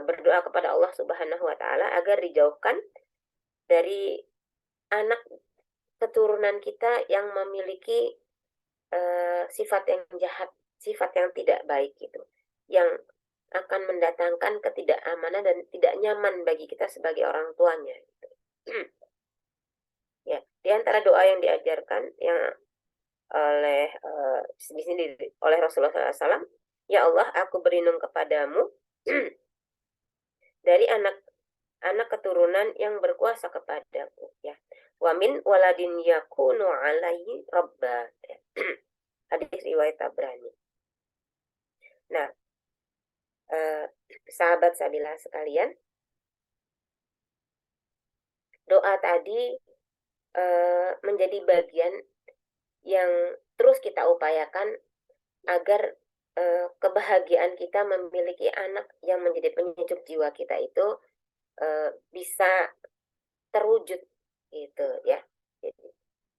berdoa kepada Allah Subhanahu wa Ta'ala agar dijauhkan dari anak keturunan kita yang memiliki sifat yang jahat, sifat yang tidak baik gitu, yang akan mendatangkan ketidakamanan dan tidak nyaman bagi kita sebagai orang tuanya. Gitu. Ya, di antara doa yang diajarkan yang oleh di sini oleh Rasulullah SAW, ya Allah, aku berlindung kepadamu dari anak keturunan yang berkuasa kepadaku, ya. Wa min waladin yakunu alaihi rabba. Hadis riwayat Tabrani. Nah, sahabat Sabila sekalian, doa tadi menjadi bagian yang terus kita upayakan agar kebahagiaan kita memiliki anak yang menjadi penyejuk jiwa kita itu bisa terwujud gitu ya. Jadi,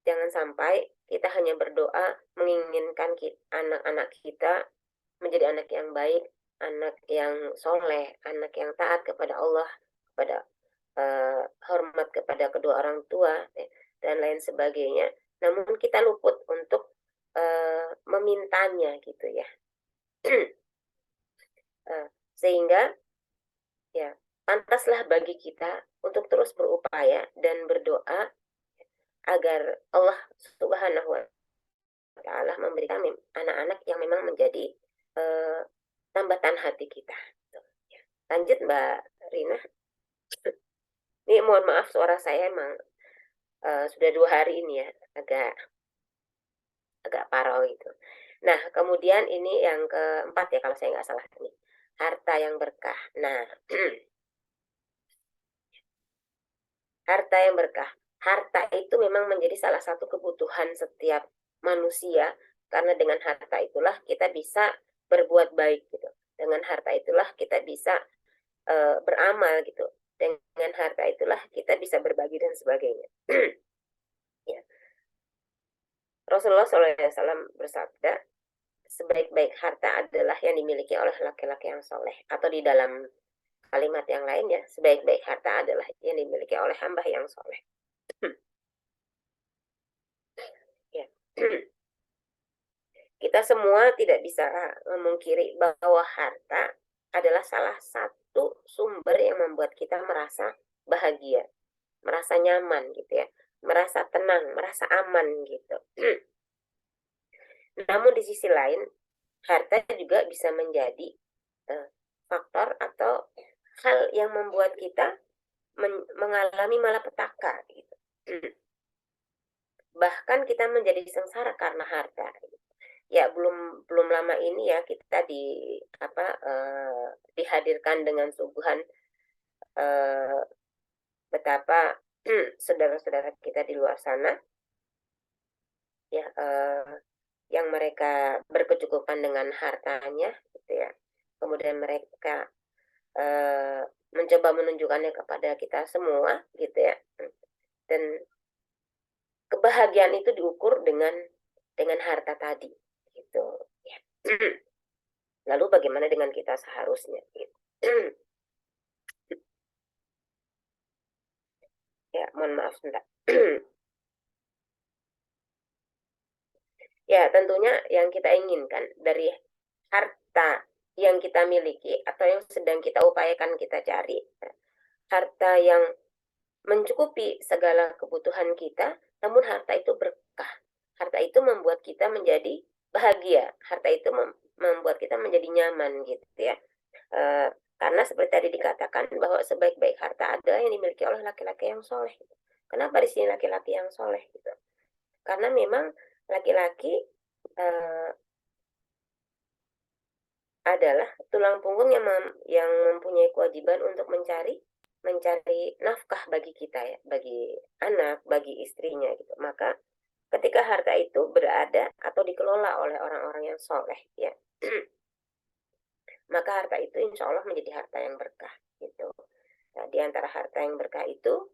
jangan sampai kita hanya berdoa menginginkan anak-anak kita menjadi anak yang baik, anak yang soleh, anak yang taat kepada Allah, kepada hormat kepada kedua orang tua, dan lain sebagainya. Namun kita luput untuk memintanya gitu ya. Sehingga ya pantaslah bagi kita untuk terus berupaya dan berdoa agar Allah Subhanahu wa Ta'ala memberikan anak-anak yang memang menjadi tambatan hati kita. Lanjut Mbak Rina. Ini mohon maaf suara saya emang sudah 2 hari ini ya agak parau gitu. Nah, kemudian ini yang keempat ya kalau saya nggak salah nih, harta yang berkah. Nah, harta yang berkah. Harta itu memang menjadi salah satu kebutuhan setiap manusia, karena dengan harta itulah kita bisa berbuat baik gitu. Dengan harta itulah kita bisa beramal gitu. Dengan harta itulah kita bisa berbagi dan sebagainya. Ya. Rasulullah SAW bersabda, sebaik-baik harta adalah yang dimiliki oleh laki-laki yang soleh. Atau di dalam kalimat yang lain ya, sebaik-baik harta adalah yang dimiliki oleh hamba yang soleh. Ya. Kita semua tidak bisa memungkiri bahwa harta adalah salah satu sumber yang membuat kita merasa bahagia, merasa nyaman gitu ya, merasa tenang, merasa aman gitu. Namun di sisi lain, harta juga bisa menjadi faktor atau hal yang membuat kita mengalami malapetaka gitu. Bahkan kita menjadi sengsara karena harta. Ya belum lama ini ya kita dihadirkan dengan suguhan betapa saudara-saudara kita di luar sana ya yang mereka berkecukupan dengan hartanya gitu ya. Kemudian mereka mencoba menunjukkannya kepada kita semua gitu ya. Dan kebahagiaan itu diukur dengan harta tadi gitu ya. Lalu bagaimana dengan kita seharusnya gitu. Ya, mohon maaf sebentar. Ya, tentunya yang kita inginkan dari harta yang kita miliki atau yang sedang kita upayakan kita cari, harta yang mencukupi segala kebutuhan kita, namun harta itu berkah. Harta itu membuat kita menjadi bahagia. Harta itu membuat kita menjadi nyaman gitu ya. Karena seperti tadi dikatakan bahwa sebaik-baik harta adalah yang dimiliki oleh laki-laki yang soleh. Kenapa di sini laki-laki yang soleh gitu? Karena memang laki-laki adalah tulang punggung yang mempunyai kewajiban untuk mencari nafkah bagi kita ya, bagi anak, bagi istrinya gitu. Maka ketika harta itu berada atau dikelola oleh orang-orang yang soleh, ya, maka harta itu insya Allah menjadi harta yang berkah, gitu. Nah, di antara harta yang berkah itu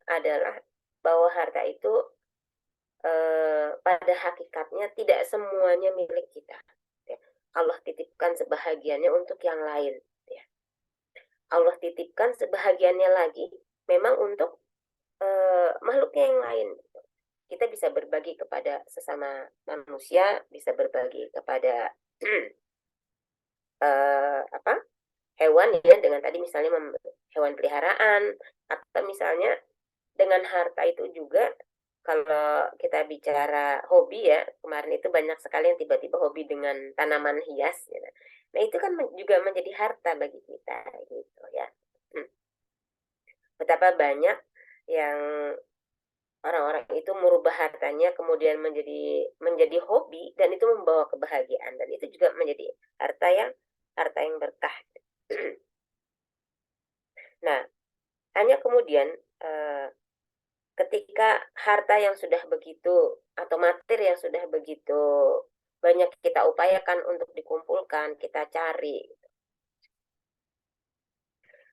adalah bahwa harta itu pada hakikatnya tidak semuanya milik kita. Ya. Allah titipkan sebahagiannya untuk yang lain. Ya. Allah titipkan sebahagiannya lagi memang untuk makhluknya yang lain. Kita bisa berbagi kepada sesama manusia, bisa berbagi kepada hewan ya, dengan tadi misalnya hewan peliharaan, atau misalnya dengan harta itu juga. Kalau kita bicara hobi ya, kemarin itu banyak sekali yang tiba-tiba hobi dengan tanaman hias. Gitu. Nah itu kan juga menjadi harta bagi kita, gitu ya. Betapa banyak yang orang-orang itu merubah hartanya kemudian menjadi hobi, dan itu membawa kebahagiaan, dan itu juga menjadi harta yang berkah. Nah, hanya kemudian ketika harta yang sudah begitu atau materi yang sudah begitu banyak kita upayakan untuk dikumpulkan, kita cari,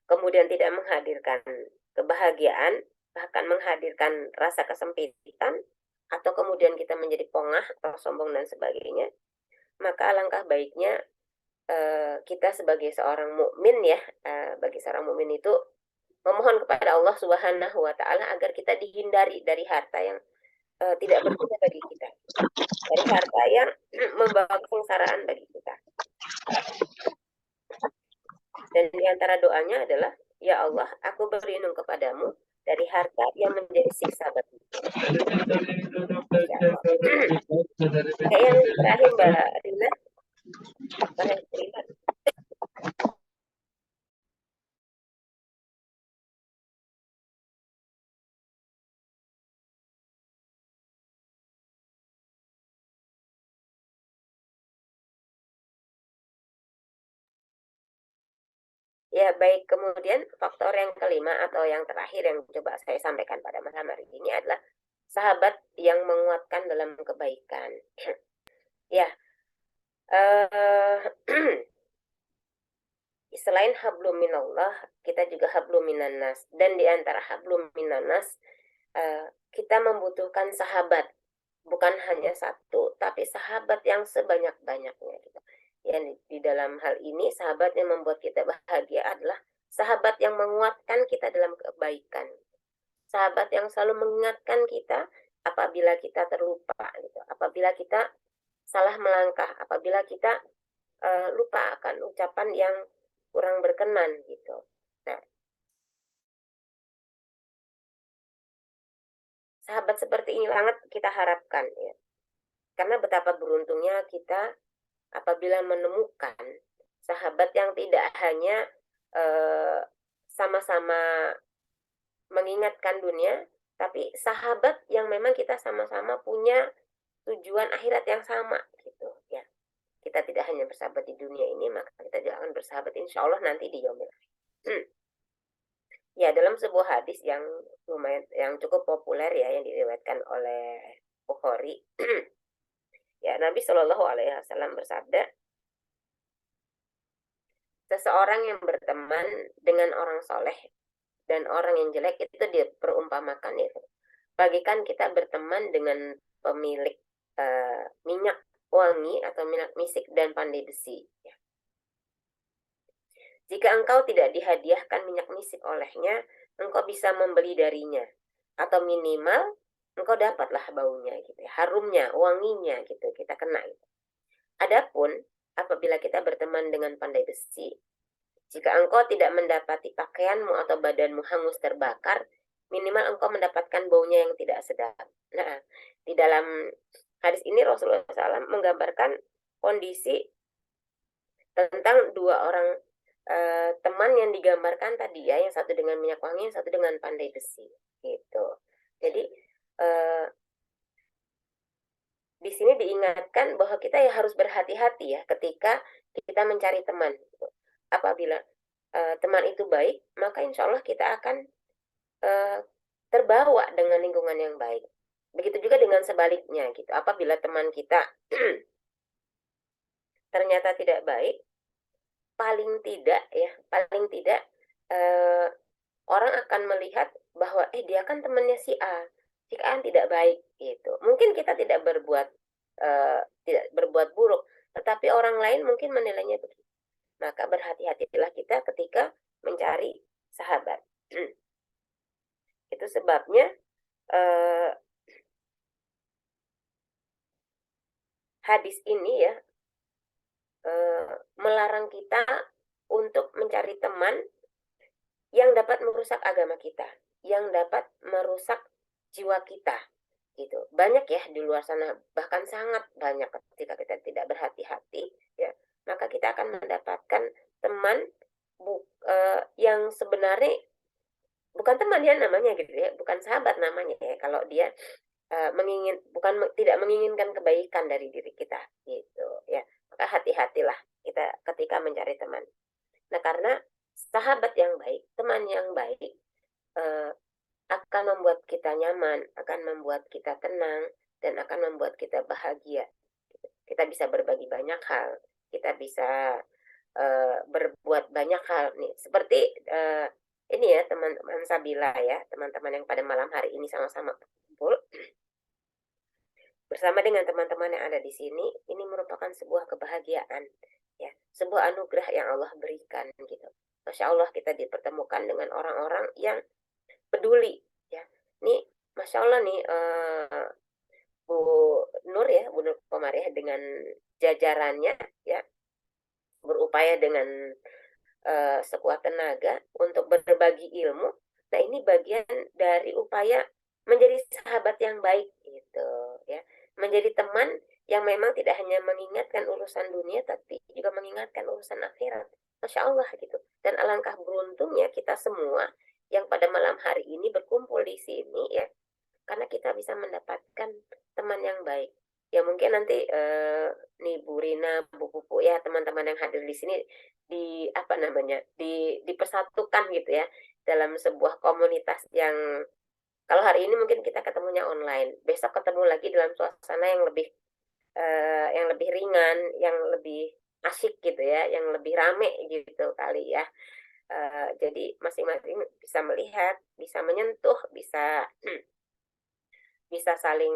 kemudian tidak menghadirkan kebahagiaan, bahkan menghadirkan rasa kesempitan, atau kemudian kita menjadi pongah atau sombong dan sebagainya, maka alangkah baiknya kita sebagai seorang mukmin ya, bagi seorang mukmin itu memohon kepada Allah Subhanahu wa Ta'ala agar kita dihindari dari harta yang tidak berguna bagi kita, dari harta yang membawa kesengsaraan bagi kita. Dan di antara doanya adalah, ya Allah, aku berlindung kepadamu dari harta yang menjadi siksa bagiku. Ya Allah. Kayak yang terakhir Mbak Rina, terakhir cerita. Ya, baik. Kemudian faktor yang kelima atau yang terakhir yang coba saya sampaikan pada malam hari ini adalah sahabat yang menguatkan dalam kebaikan. Ya, selain hablum minallah, kita juga hablum minannas. Dan di antara hablum minannas, kita membutuhkan sahabat. Bukan hanya satu, tapi sahabat yang sebanyak-banyaknya. Gitu. Yang di dalam hal ini, sahabat yang membuat kita bahagia adalah sahabat yang menguatkan kita dalam kebaikan. Sahabat yang selalu mengingatkan kita apabila kita terlupa. Gitu. Apabila kita salah melangkah, apabila kita lupa akan ucapan yang kurang berkenan gitu. Nah, sahabat seperti ini sangat kita harapkan ya. Karena betapa beruntungnya kita apabila menemukan sahabat yang tidak hanya sama-sama mengingatkan dunia, tapi sahabat yang memang kita sama-sama punya tujuan akhirat yang sama gitu ya. Kita tidak hanya bersahabat di dunia ini, maka kita juga akan bersahabat insya Allah nanti di yaumil akhir. Ya, dalam sebuah hadis yang lumayan, yang cukup populer ya, yang diriwayatkan oleh Bukhari, ya Nabi Shallallahu Alaihi Wasallam bersabda, seseorang yang berteman dengan orang soleh dan orang yang jelek itu diperumpamakan itu, bagikan kita berteman dengan pemilik minyak wangi atau minyak misik dan pandai besi. Ya. Jika engkau tidak dihadiahkan minyak misik olehnya, engkau bisa membeli darinya, atau minimal engkau dapatlah baunya, gitu, harumnya, wanginya, gitu, kita kena. Gitu. Adapun apabila kita berteman dengan pandai besi, jika engkau tidak mendapati pakaianmu atau badanmu hangus terbakar, minimal engkau mendapatkan baunya yang tidak sedap. Nah, di dalam hadis ini Rasulullah SAW menggambarkan kondisi tentang dua orang teman yang digambarkan tadi ya, yang satu dengan minyak wangi, yang satu dengan pandai besi, gitu. Jadi di sini diingatkan bahwa kita ya harus berhati-hati ya ketika kita mencari teman. Gitu. Apabila teman itu baik, maka insya Allah kita akan terbawa dengan lingkungan yang baik. Begitu juga dengan sebaliknya gitu. Apabila teman kita ternyata tidak baik, paling tidak eh, orang akan melihat bahwa dia kan temannya si A kan tidak baik gitu. Mungkin kita tidak berbuat buruk, tetapi orang lain mungkin menilainya begitu. Maka berhati-hatilah kita ketika mencari sahabat. Itu sebabnya hadis ini ya melarang kita untuk mencari teman yang dapat merusak agama kita, yang dapat merusak jiwa kita, gitu. Banyak ya di luar sana, bahkan sangat banyak ketika kita tidak berhati-hati, ya, maka kita akan mendapatkan teman yang sebenarnya bukan teman ya namanya gitu ya, bukan sahabat namanya ya, kalau dia tidak menginginkan kebaikan dari diri kita, gitu ya. Maka hati-hatilah kita ketika mencari teman. Nah, karena sahabat yang baik, teman yang baik, akan membuat kita nyaman, akan membuat kita tenang, dan akan membuat kita bahagia. Kita bisa berbagi banyak hal, kita bisa berbuat banyak hal nih. Seperti ini ya teman-teman Sabila ya, teman-teman yang pada malam hari ini sama-sama kumpul bersama dengan teman-teman yang ada di sini. Ini merupakan sebuah kebahagiaan, ya, sebuah anugerah yang Allah berikan gitu. Masya Allah kita dipertemukan dengan orang-orang yang peduli, ya. Nih, Masya Allah nih Bu Nur ya, Bu Nur Komariah dengan jajarannya ya berupaya dengan sekuat tenaga untuk berbagi ilmu. Nah, ini bagian dari upaya menjadi sahabat yang baik gitu ya. Menjadi teman yang memang tidak hanya mengingatkan urusan dunia tapi juga mengingatkan urusan akhirat. Masya Allah gitu. Dan alangkah beruntungnya kita semua yang pada malam hari ini berkumpul di sini ya, karena kita bisa mendapatkan teman yang baik. Ya mungkin nanti nih Bu Rina, Bu Pupu ya, teman-teman yang hadir di sini dipersatukan gitu ya dalam sebuah komunitas yang kalau hari ini mungkin kita ketemunya online, besok ketemu lagi dalam suasana yang lebih ringan, yang lebih asyik gitu ya, yang lebih rame gitu kali ya. Jadi masing-masing bisa melihat, bisa menyentuh, bisa bisa saling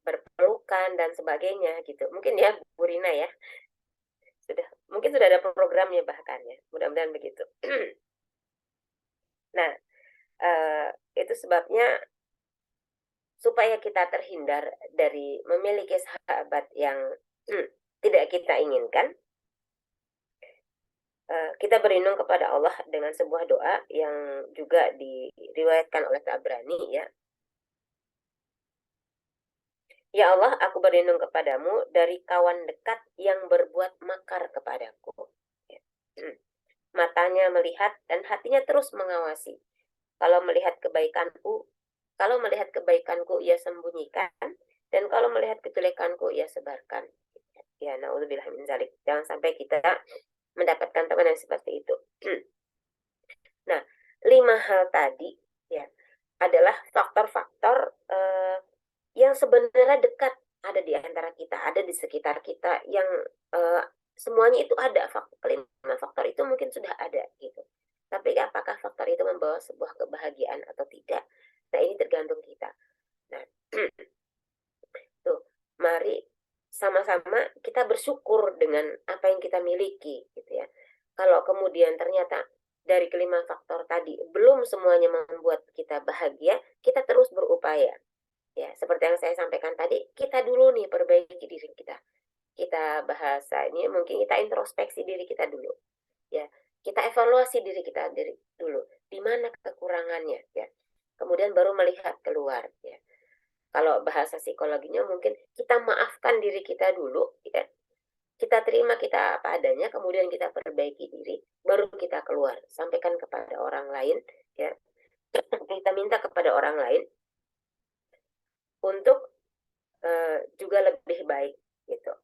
berpelukan dan sebagainya gitu. Mungkin ya Bu Rina ya, mungkin sudah ada programnya bahkan ya. Mudah-mudahan begitu. Nah, itu sebabnya supaya kita terhindar dari memiliki sahabat yang tidak kita inginkan, kita berlindung kepada Allah dengan sebuah doa yang juga diriwayatkan oleh Tabrani ya. Ya Allah, aku berlindung kepadamu dari kawan dekat yang berbuat makar kepadaku. Matanya melihat dan hatinya terus mengawasi. Kalau melihat kebaikanku ia sembunyikan, dan kalau melihat kejelekanku ia sebarkan. Ya, naudzubillah min dzalik. Jangan sampai kita mendapatkan teman yang seperti itu. Nah, 5 hal tadi ya adalah faktor-faktor yang sebenarnya dekat ada di antara kita, ada di sekitar kita yang semuanya itu ada. Kelima faktor itu mungkin sudah ada gitu. Tapi apakah faktor itu membawa sebuah kebahagiaan atau tidak? Nah, ini tergantung kita. Nah, tuh, mari sama-sama kita bersyukur dengan apa yang kita miliki gitu ya. Kalau kemudian ternyata dari kelima faktor tadi belum semuanya membuat kita bahagia, kita terus berupaya. Ya, seperti yang saya sampaikan tadi, kita dulu nih perbaiki diri kita. Kita bahasanya mungkin kita introspeksi diri kita dulu. Ya, kita evaluasi diri kita dulu. Di mana kekurangannya ya. Kemudian baru melihat keluar ya. Kalau bahasa psikologinya mungkin kita maafkan diri kita dulu ya. Kita terima kita apa adanya, kemudian kita perbaiki diri, baru kita keluar, sampaikan kepada orang lain ya. Kita minta kepada orang lain untuk juga lebih baik gitu.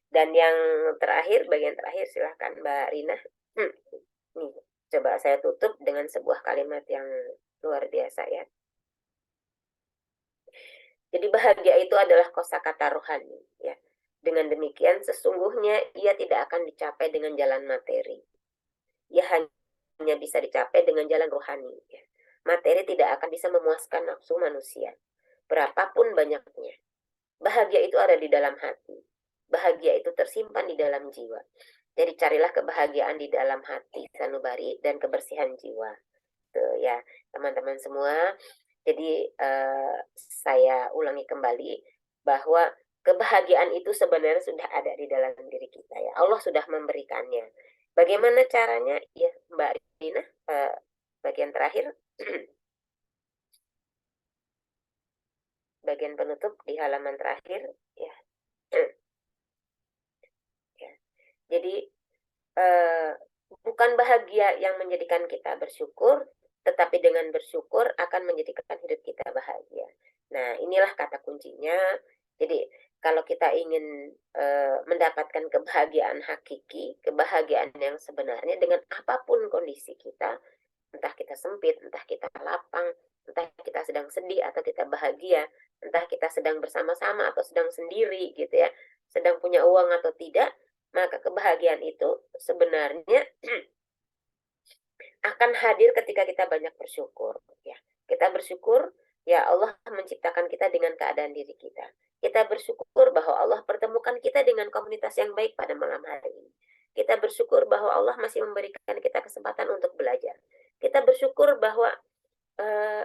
Dan yang terakhir, bagian terakhir silahkan Mbak Rina. Nih, coba saya tutup dengan sebuah kalimat yang luar biasa ya. Jadi bahagia itu adalah kosakata rohani, ya. Dengan demikian sesungguhnya ia tidak akan dicapai dengan jalan materi. Ia hanya bisa dicapai dengan jalan rohani, ya. Materi tidak akan bisa memuaskan nafsu manusia, berapapun banyaknya. Bahagia itu ada di dalam hati. Bahagia itu tersimpan di dalam jiwa. Jadi carilah kebahagiaan di dalam hati, sanubari, dan kebersihan jiwa. Tuh ya, teman-teman semua. Jadi saya ulangi kembali bahwa kebahagiaan itu sebenarnya sudah ada di dalam diri kita ya. Allah sudah memberikannya. Bagaimana caranya? Ya, Mbak Rina, bagian terakhir. Bagian penutup di halaman terakhir ya. Ya. Jadi bukan bahagia yang menjadikan kita bersyukur, tetapi dengan bersyukur akan menjadikan hidup kita bahagia. Nah, inilah kata kuncinya. Jadi, kalau kita ingin mendapatkan kebahagiaan hakiki, kebahagiaan yang sebenarnya dengan apapun kondisi kita, entah kita sempit, entah kita lapang, entah kita sedang sedih atau kita bahagia, entah kita sedang bersama-sama atau sedang sendiri gitu ya, sedang punya uang atau tidak, maka kebahagiaan itu sebenarnya akan hadir ketika kita banyak bersyukur ya. Kita bersyukur ya Allah menciptakan kita dengan keadaan diri kita. Kita bersyukur bahwa Allah pertemukan kita dengan komunitas yang baik pada malam hari ini. Kita bersyukur bahwa Allah masih memberikan kita kesempatan untuk belajar. Kita bersyukur bahwa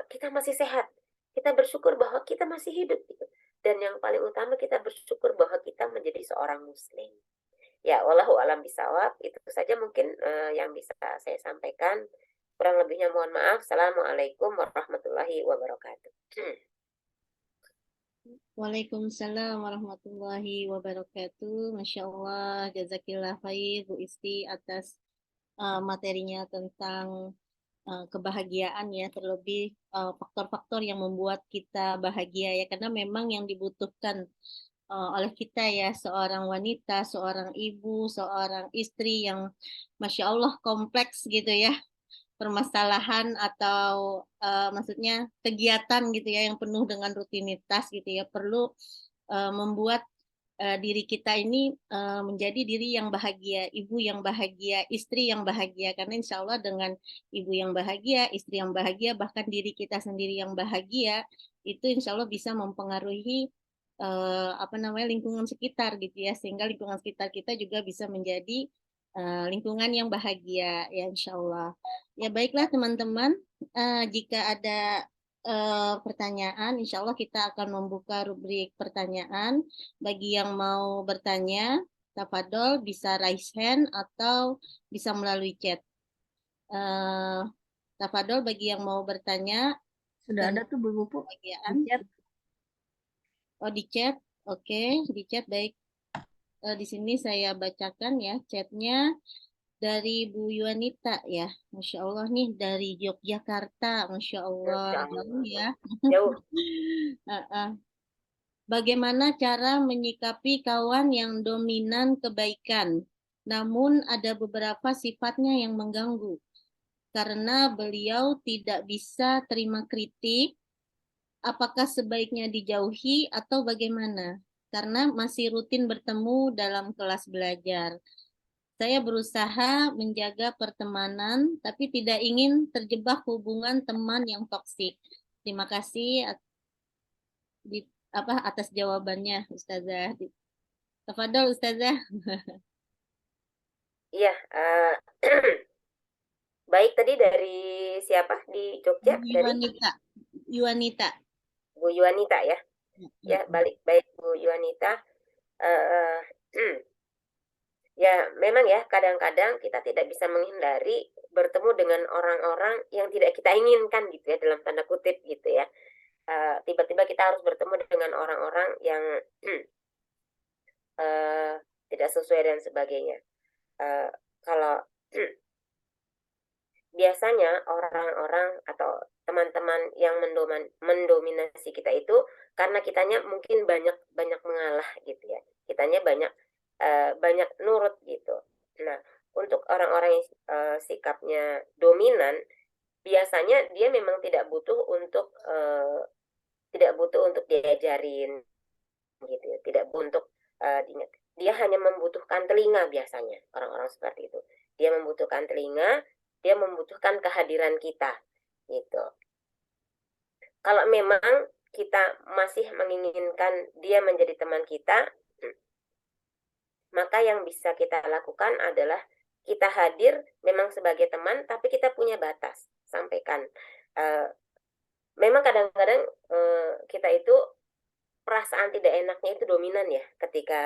kita masih sehat. Kita bersyukur bahwa kita masih hidup gitu. Dan yang paling utama kita bersyukur bahwa kita menjadi seorang muslim. Ya, wallahu alam bisawab. Itu saja mungkin yang bisa saya sampaikan. Kurang lebihnya mohon maaf. Assalamualaikum warahmatullahi wabarakatuh. Waalaikumsalam warahmatullahi wabarakatuh. Masya Allah, jazakillah khair Bu Isti atas materinya tentang kebahagiaan ya, terlebih faktor-faktor yang membuat kita bahagia ya, karena memang yang dibutuhkan oleh kita ya, seorang wanita, seorang ibu, seorang istri yang Masya Allah kompleks gitu ya, permasalahan atau maksudnya kegiatan gitu ya yang penuh dengan rutinitas gitu ya, perlu membuat diri kita ini menjadi diri yang bahagia, ibu yang bahagia, istri yang bahagia. Karena insya Allah dengan ibu yang bahagia, istri yang bahagia, bahkan diri kita sendiri yang bahagia, itu insya Allah bisa mempengaruhi apa namanya lingkungan sekitar gitu ya, sehingga lingkungan sekitar kita juga bisa menjadi lingkungan yang bahagia ya insya Allah. Ya baiklah teman-teman, jika ada pertanyaan, insya Allah kita akan membuka rubrik pertanyaan. Bagi yang mau bertanya, tafadhol bisa raise hand atau bisa melalui chat. Tafadhol bagi yang mau bertanya. Sudah ada tuh Bu Puput di chat. Oh di chat, oke, di chat baik. Di sini saya bacakan ya chatnya dari Bu Yuanita ya, Masya Allah nih dari Yogyakarta, Masya Allah, jauh ya. Jauh. Bagaimana cara menyikapi kawan yang dominan kebaikan, namun ada beberapa sifatnya yang mengganggu, karena beliau tidak bisa terima kritik, apakah sebaiknya dijauhi atau bagaimana? Karena masih rutin bertemu dalam kelas belajar. Saya berusaha menjaga pertemanan, tapi tidak ingin terjebak hubungan teman yang toksik. Terima kasih atas jawabannya, Ustazah. Tafadhol, Ustazah. Iya, baik tadi dari siapa di Jogja? Bu Dari Yuanita. Bu Yuanita ya. Ya, baik Bu Yuanita. Ya, memang ya kadang-kadang kita tidak bisa menghindari bertemu dengan orang-orang yang tidak kita inginkan gitu ya, dalam tanda kutip gitu ya. Tiba-tiba kita harus bertemu dengan orang-orang yang tidak sesuai dan sebagainya. Kalau biasanya orang-orang atau teman-teman yang mendominasi kita itu karena kitanya mungkin banyak mengalah gitu ya, kitanya banyak nurut gitu. Nah, untuk orang-orang yang sikapnya dominan, biasanya dia memang tidak butuh untuk tidak butuh untuk diajarin gitu ya, tidak untuk diingat. Dia hanya membutuhkan telinga biasanya, orang-orang seperti itu. Dia membutuhkan telinga, dia membutuhkan kehadiran kita gitu. Kalau memang kita masih menginginkan dia menjadi teman kita, maka yang bisa kita lakukan adalah kita hadir memang sebagai teman, tapi kita punya batas. Sampaikan. Memang kadang-kadang kita itu perasaan tidak enaknya itu dominan ya, ketika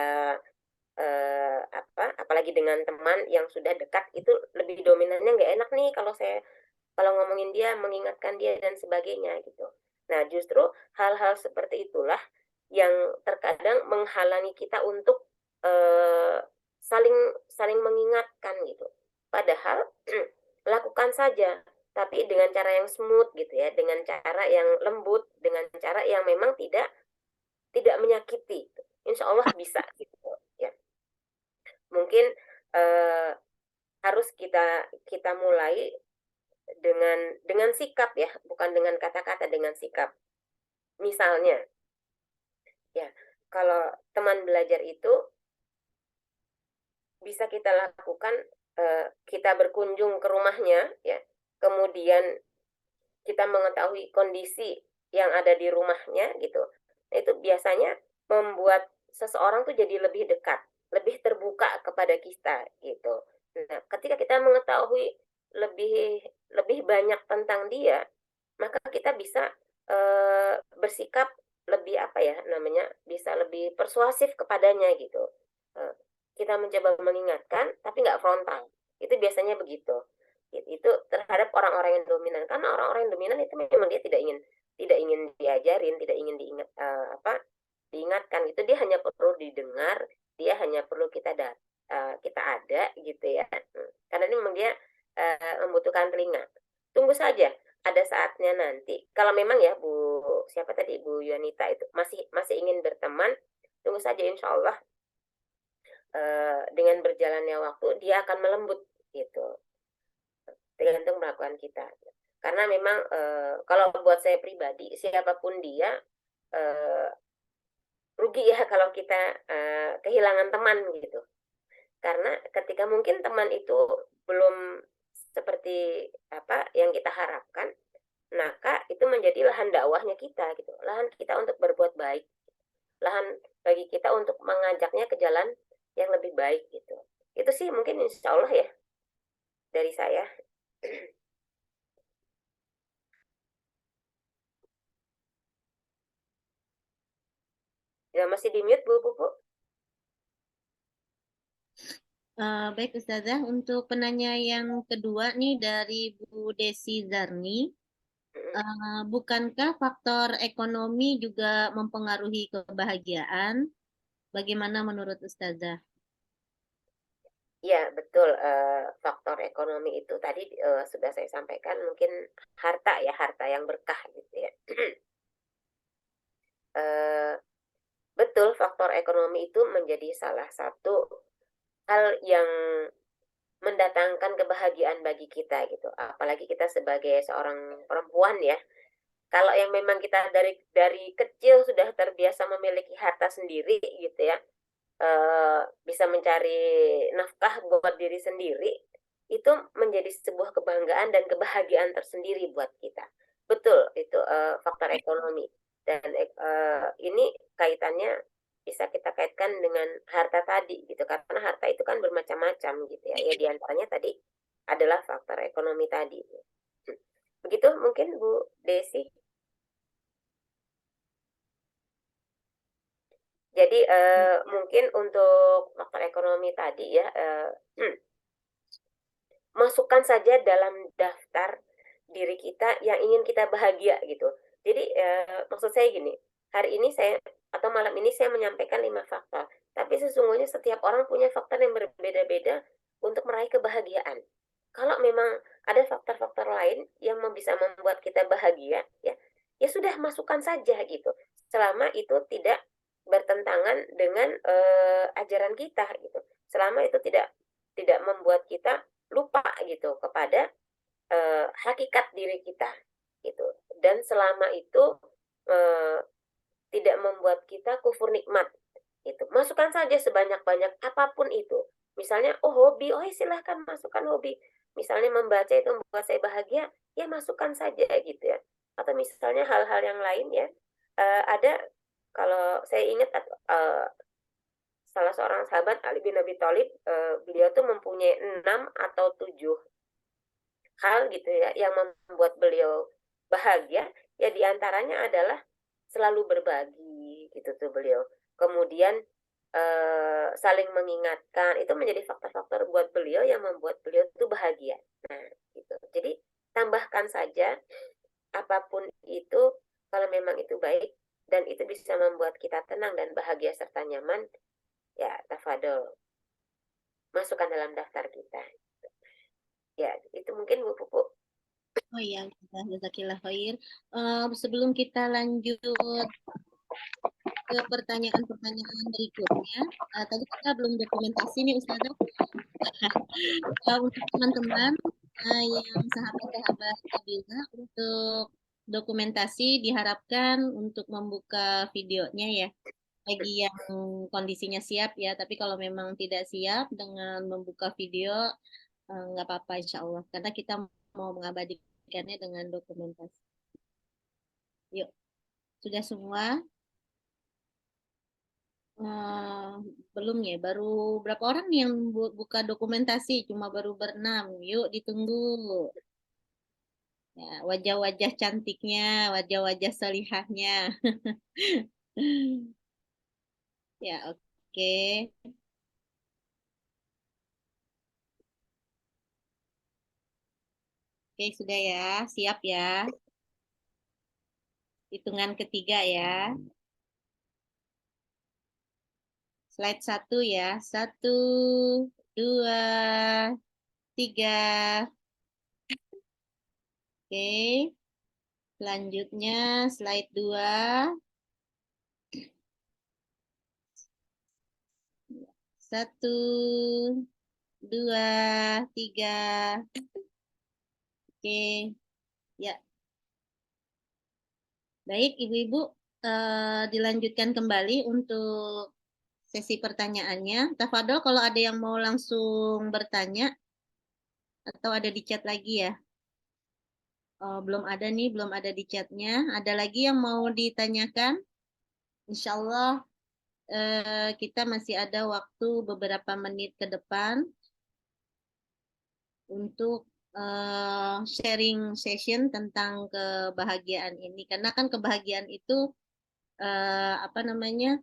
apalagi dengan teman yang sudah dekat itu lebih dominannya nggak enak nih kalau ngomongin dia, mengingatkan dia dan sebagainya gitu. Nah, justru hal-hal seperti itulah yang terkadang menghalangi kita untuk saling mengingatkan gitu. Padahal lakukan saja, tapi dengan cara yang smooth gitu ya, dengan cara yang lembut, dengan cara yang memang tidak menyakiti. Insya Allah bisa gitu ya. Mungkin harus kita mulai dengan sikap ya, bukan dengan kata-kata, dengan sikap. Misalnya, ya, kalau teman belajar itu bisa kita lakukan, kita berkunjung ke rumahnya, ya, kemudian kita mengetahui kondisi yang ada di rumahnya gitu. Itu biasanya membuat seseorang tuh jadi lebih dekat, lebih terbuka kepada kita gitu. Nah, ketika kita mengetahui lebih banyak tentang dia, maka kita bisa bersikap lebih bisa lebih persuasif kepadanya gitu. Kita mencoba mengingatkan, tapi nggak frontal. Itu biasanya begitu. Itu terhadap orang-orang yang dominan, karena orang-orang yang dominan itu memang dia tidak ingin diajarin, tidak ingin diingatkan. Itu dia hanya perlu didengar, dia hanya perlu kita ada gitu ya. Karena ini memang dia membutuhkan telinga. Tunggu saja, ada saatnya nanti. Kalau memang ya Bu Yunita itu masih ingin berteman, tunggu saja, insya Allah dengan berjalannya waktu dia akan melembut gitu. Tergantung melakukan kita. Karena memang kalau buat saya pribadi, siapapun dia rugi ya kalau kita kehilangan teman gitu. Karena ketika mungkin teman itu belum seperti apa yang kita harapkan, maka itu menjadi lahan dakwahnya kita gitu, lahan kita untuk berbuat baik, lahan bagi kita untuk mengajaknya ke jalan yang lebih baik gitu. Itu sih mungkin insya Allah ya dari saya. Ya, masih di mute Bu Pupuk? Baik Ustazah, untuk penanya yang kedua nih dari Bu Desi Zarni, bukankah faktor ekonomi juga mempengaruhi kebahagiaan? Bagaimana menurut Ustazah? Ya, betul. Faktor ekonomi itu tadi sudah saya sampaikan, mungkin harta yang berkah gitu ya. Betul, faktor ekonomi itu menjadi salah satu hal yang mendatangkan kebahagiaan bagi kita gitu. Apalagi kita sebagai seorang perempuan ya. Kalau yang memang kita dari kecil sudah terbiasa memiliki harta sendiri gitu ya, bisa mencari nafkah buat diri sendiri, itu menjadi sebuah kebanggaan dan kebahagiaan tersendiri buat kita. Betul, itu faktor ekonomi. Dan ini kaitannya bisa kita kaitkan dengan harta tadi gitu, karena harta itu kan bermacam-macam gitu ya. Ya diantaranya tadi adalah faktor ekonomi tadi. Begitu mungkin Bu Desi. Jadi mungkin untuk faktor ekonomi tadi ya, masukkan saja dalam daftar diri kita yang ingin kita bahagia gitu. Jadi maksud saya gini, hari ini atau malam ini saya menyampaikan 5 faktor, tapi sesungguhnya setiap orang punya faktor yang berbeda-beda untuk meraih kebahagiaan. Kalau memang ada faktor-faktor lain yang bisa membuat kita bahagia, ya sudah masukkan saja gitu. Selama itu tidak bertentangan dengan ajaran kita gitu. Selama itu tidak membuat kita lupa gitu kepada hakikat diri kita gitu. Dan selama itu tidak membuat kita kufur nikmat. Itu masukkan saja sebanyak-banyak apapun itu. Misalnya, oh hobi, oh silahkan masukkan hobi. Misalnya membaca itu membuat saya bahagia, ya masukkan saja gitu ya. Atau misalnya hal-hal yang lain ya. Ada kalau saya ingat salah seorang sahabat Ali bin Abi Thalib, beliau tuh mempunyai 6 atau 7 hal gitu ya yang membuat beliau bahagia. Ya diantaranya adalah selalu berbagi gitu tuh beliau. Kemudian saling mengingatkan, itu menjadi faktor-faktor buat beliau yang membuat beliau itu bahagia. Nah, gitu. Jadi tambahkan saja apapun itu kalau memang itu baik dan itu bisa membuat kita tenang dan bahagia serta nyaman, ya tafadol. Masukkan dalam daftar kita. Ya, itu mungkin Bu Pupuk. Oh iya, jazakillah khair. Sebelum kita lanjut ke pertanyaan-pertanyaan berikutnya, tadi kita belum dokumentasi nih Ustazah. Untuk teman-teman yang sahabat-sahabat Nabila, untuk dokumentasi diharapkan untuk membuka videonya ya. Bagi yang kondisinya siap ya, tapi kalau memang tidak siap dengan membuka video, nggak apa-apa insya Allah. Karena kita mau mengabadikannya dengan dokumentasi. Yuk, sudah semua? Belum ya, baru berapa orang nih yang buka dokumentasi? Cuma baru berenam. Yuk, ditunggu. Ya, wajah-wajah cantiknya, wajah-wajah salihahnya. Ya, oke. Oke, sudah ya. Siap ya. Hitungan ketiga ya. Slide 1 ya. 1, 2, 3. Oke. Selanjutnya slide 2. 1, 2, 3. Oke. Ya. Baik, Ibu-ibu, dilanjutkan kembali untuk sesi pertanyaannya. Tafadhol kalau ada yang mau langsung bertanya atau ada di chat lagi ya. Belum ada nih, belum ada di chatnya. Ada lagi yang mau ditanyakan? Insya Allah kita masih ada waktu beberapa menit ke depan untuk sharing session tentang kebahagiaan ini. Karena kan kebahagiaan itu apa namanya,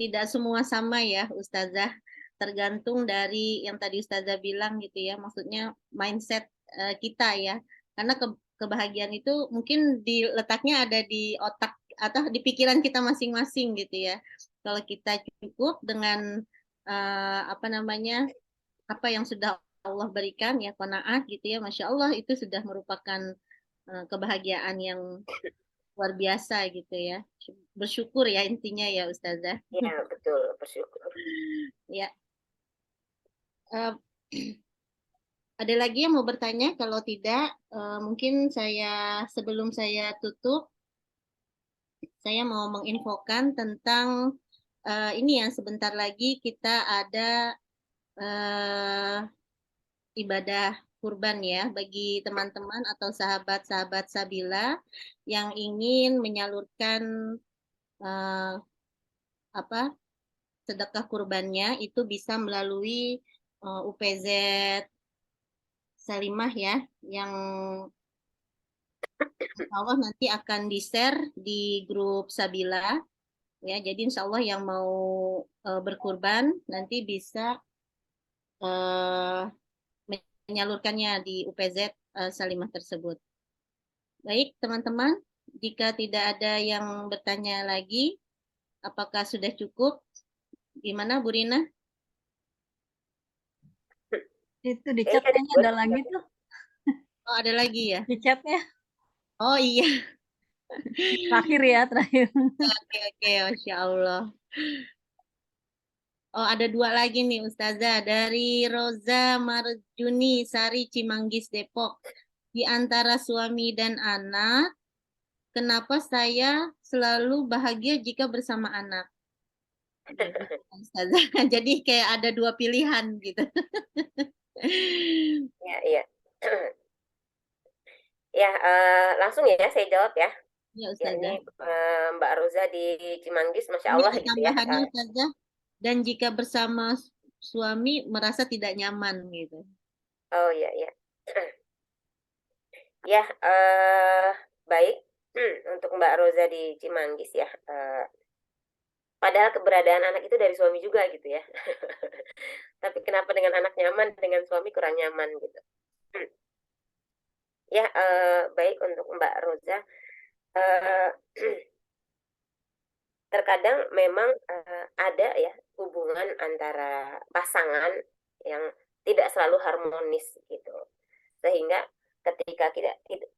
tidak semua sama ya Ustazah. Tergantung dari yang tadi Ustazah bilang gitu ya. Maksudnya mindset kita ya. Karena kebahagiaan itu mungkin diletaknya ada di otak atau di pikiran kita masing-masing gitu ya. Kalau kita cukup dengan apa namanya, apa yang sudah Allah berikan ya qanaah gitu ya, Masya Allah itu sudah merupakan kebahagiaan yang luar biasa gitu ya. Bersyukur ya intinya ya Ustazah. Ya, betul, bersyukur. Ya. Ada lagi yang mau bertanya? Kalau tidak, mungkin sebelum saya tutup, saya mau menginfokan tentang ini ya, sebentar lagi kita ada ibadah kurban ya bagi teman-teman atau sahabat-sahabat Sabila yang ingin menyalurkan apa sedekah kurbannya itu bisa melalui UPZ Salimah ya, yang insya Allah nanti akan di-share di grup Sabila ya. Jadi insya Allah yang mau berkurban nanti bisa menyalurkannya di UPZ Salimah tersebut. Baik teman-teman, jika tidak ada yang bertanya lagi, apakah sudah cukup? Gimana Bu Rina? Itu di chat kayaknya ada lagi tuh. Oh ada lagi ya? Di chatnya. Oh iya. Terakhir ya, terakhir. Oke, Masya Allah. Oh ada 2 lagi nih Ustazah. Dari Roza Marjuni Sari Cimanggis Depok. Di antara suami dan anak, kenapa saya selalu bahagia jika bersama anak. Gitu, Ustazah. Jadi kayak ada dua pilihan gitu. Ya, iya. Ya, langsung ya saya jawab ya. Ya, Ya, Ustazah. ini Mbak Roza di Cimanggis, Masya Ini Allah ada gitu ya. tambahannya, Ustazah. Dan jika bersama suami merasa tidak nyaman gitu. Oh iya, iya. Ya, baik. Untuk Mbak Roza di Cimanggis ya. Padahal keberadaan anak itu dari suami juga gitu ya. Tapi kenapa dengan anak nyaman, dengan suami kurang nyaman gitu. Ya, baik untuk Mbak Roza. Terkadang memang ada ya hubungan antara pasangan yang tidak selalu harmonis gitu. Sehingga ketika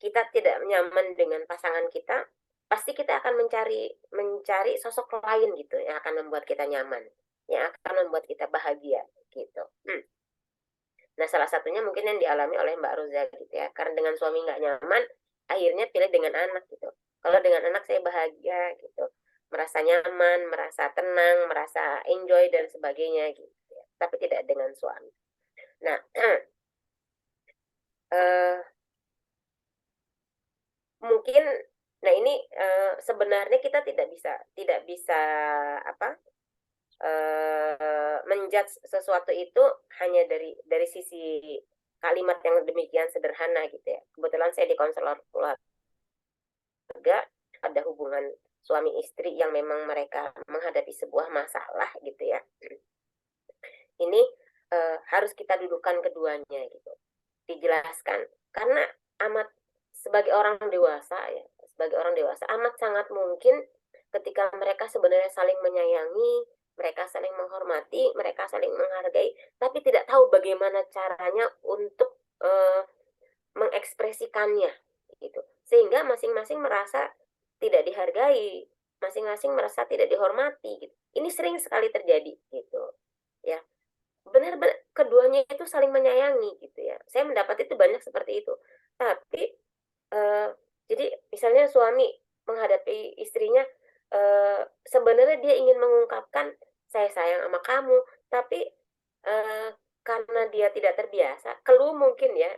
kita tidak nyaman dengan pasangan kita, pasti kita akan mencari sosok lain gitu yang akan membuat kita nyaman, yang akan membuat kita bahagia gitu. Nah, salah satunya mungkin yang dialami oleh Mbak Roza gitu ya. Karena dengan suami nggak nyaman, akhirnya pilih dengan anak gitu. Kalau dengan anak saya bahagia gitu, merasa nyaman, merasa tenang, merasa enjoy dan sebagainya gitu ya. Tapi tidak dengan suami. Nah, mungkin nah ini sebenarnya kita tidak bisa apa menjudge sesuatu itu hanya dari sisi kalimat yang demikian sederhana gitu ya. Kebetulan saya di konselor keluarga, ada hubungan suami istri yang memang mereka menghadapi sebuah masalah gitu ya. Ini harus kita dudukkan keduanya gitu, dijelaskan, karena sebagai orang dewasa ya, sebagai orang dewasa amat sangat mungkin ketika mereka sebenarnya saling menyayangi, mereka saling menghormati, mereka saling menghargai, tapi tidak tahu bagaimana caranya untuk mengekspresikannya gitu. Sehingga masing-masing merasa tidak dihargai, masing-masing merasa tidak dihormati gitu. Ini sering sekali terjadi gitu. Ya. Benar-benar keduanya itu saling menyayangi gitu ya. Saya mendapat itu banyak seperti itu. Tapi jadi misalnya suami menghadapi istrinya, sebenarnya dia ingin mengungkapkan saya sayang sama kamu, tapi karena dia tidak terbiasa, keluh mungkin ya,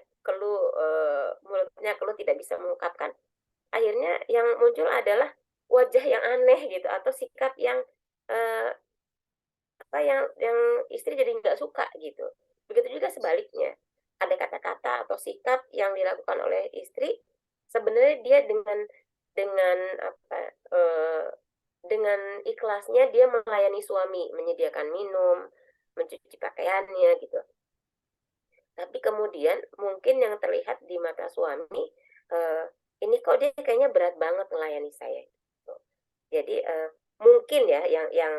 mulutnya keluh tidak bisa mengungkapkan. Akhirnya yang muncul adalah wajah yang aneh gitu atau sikap yang yang istri jadi nggak suka gitu. Begitu juga sebaliknya. Ada kata-kata atau sikap yang dilakukan oleh istri, sebenarnya dia dengan apa dengan ikhlasnya dia melayani suami, menyediakan minum, mencuci pakaiannya gitu. Tapi kemudian mungkin yang terlihat di mata suami, ini kok dia kayaknya berat banget melayani saya. Gitu. Jadi mungkin ya yang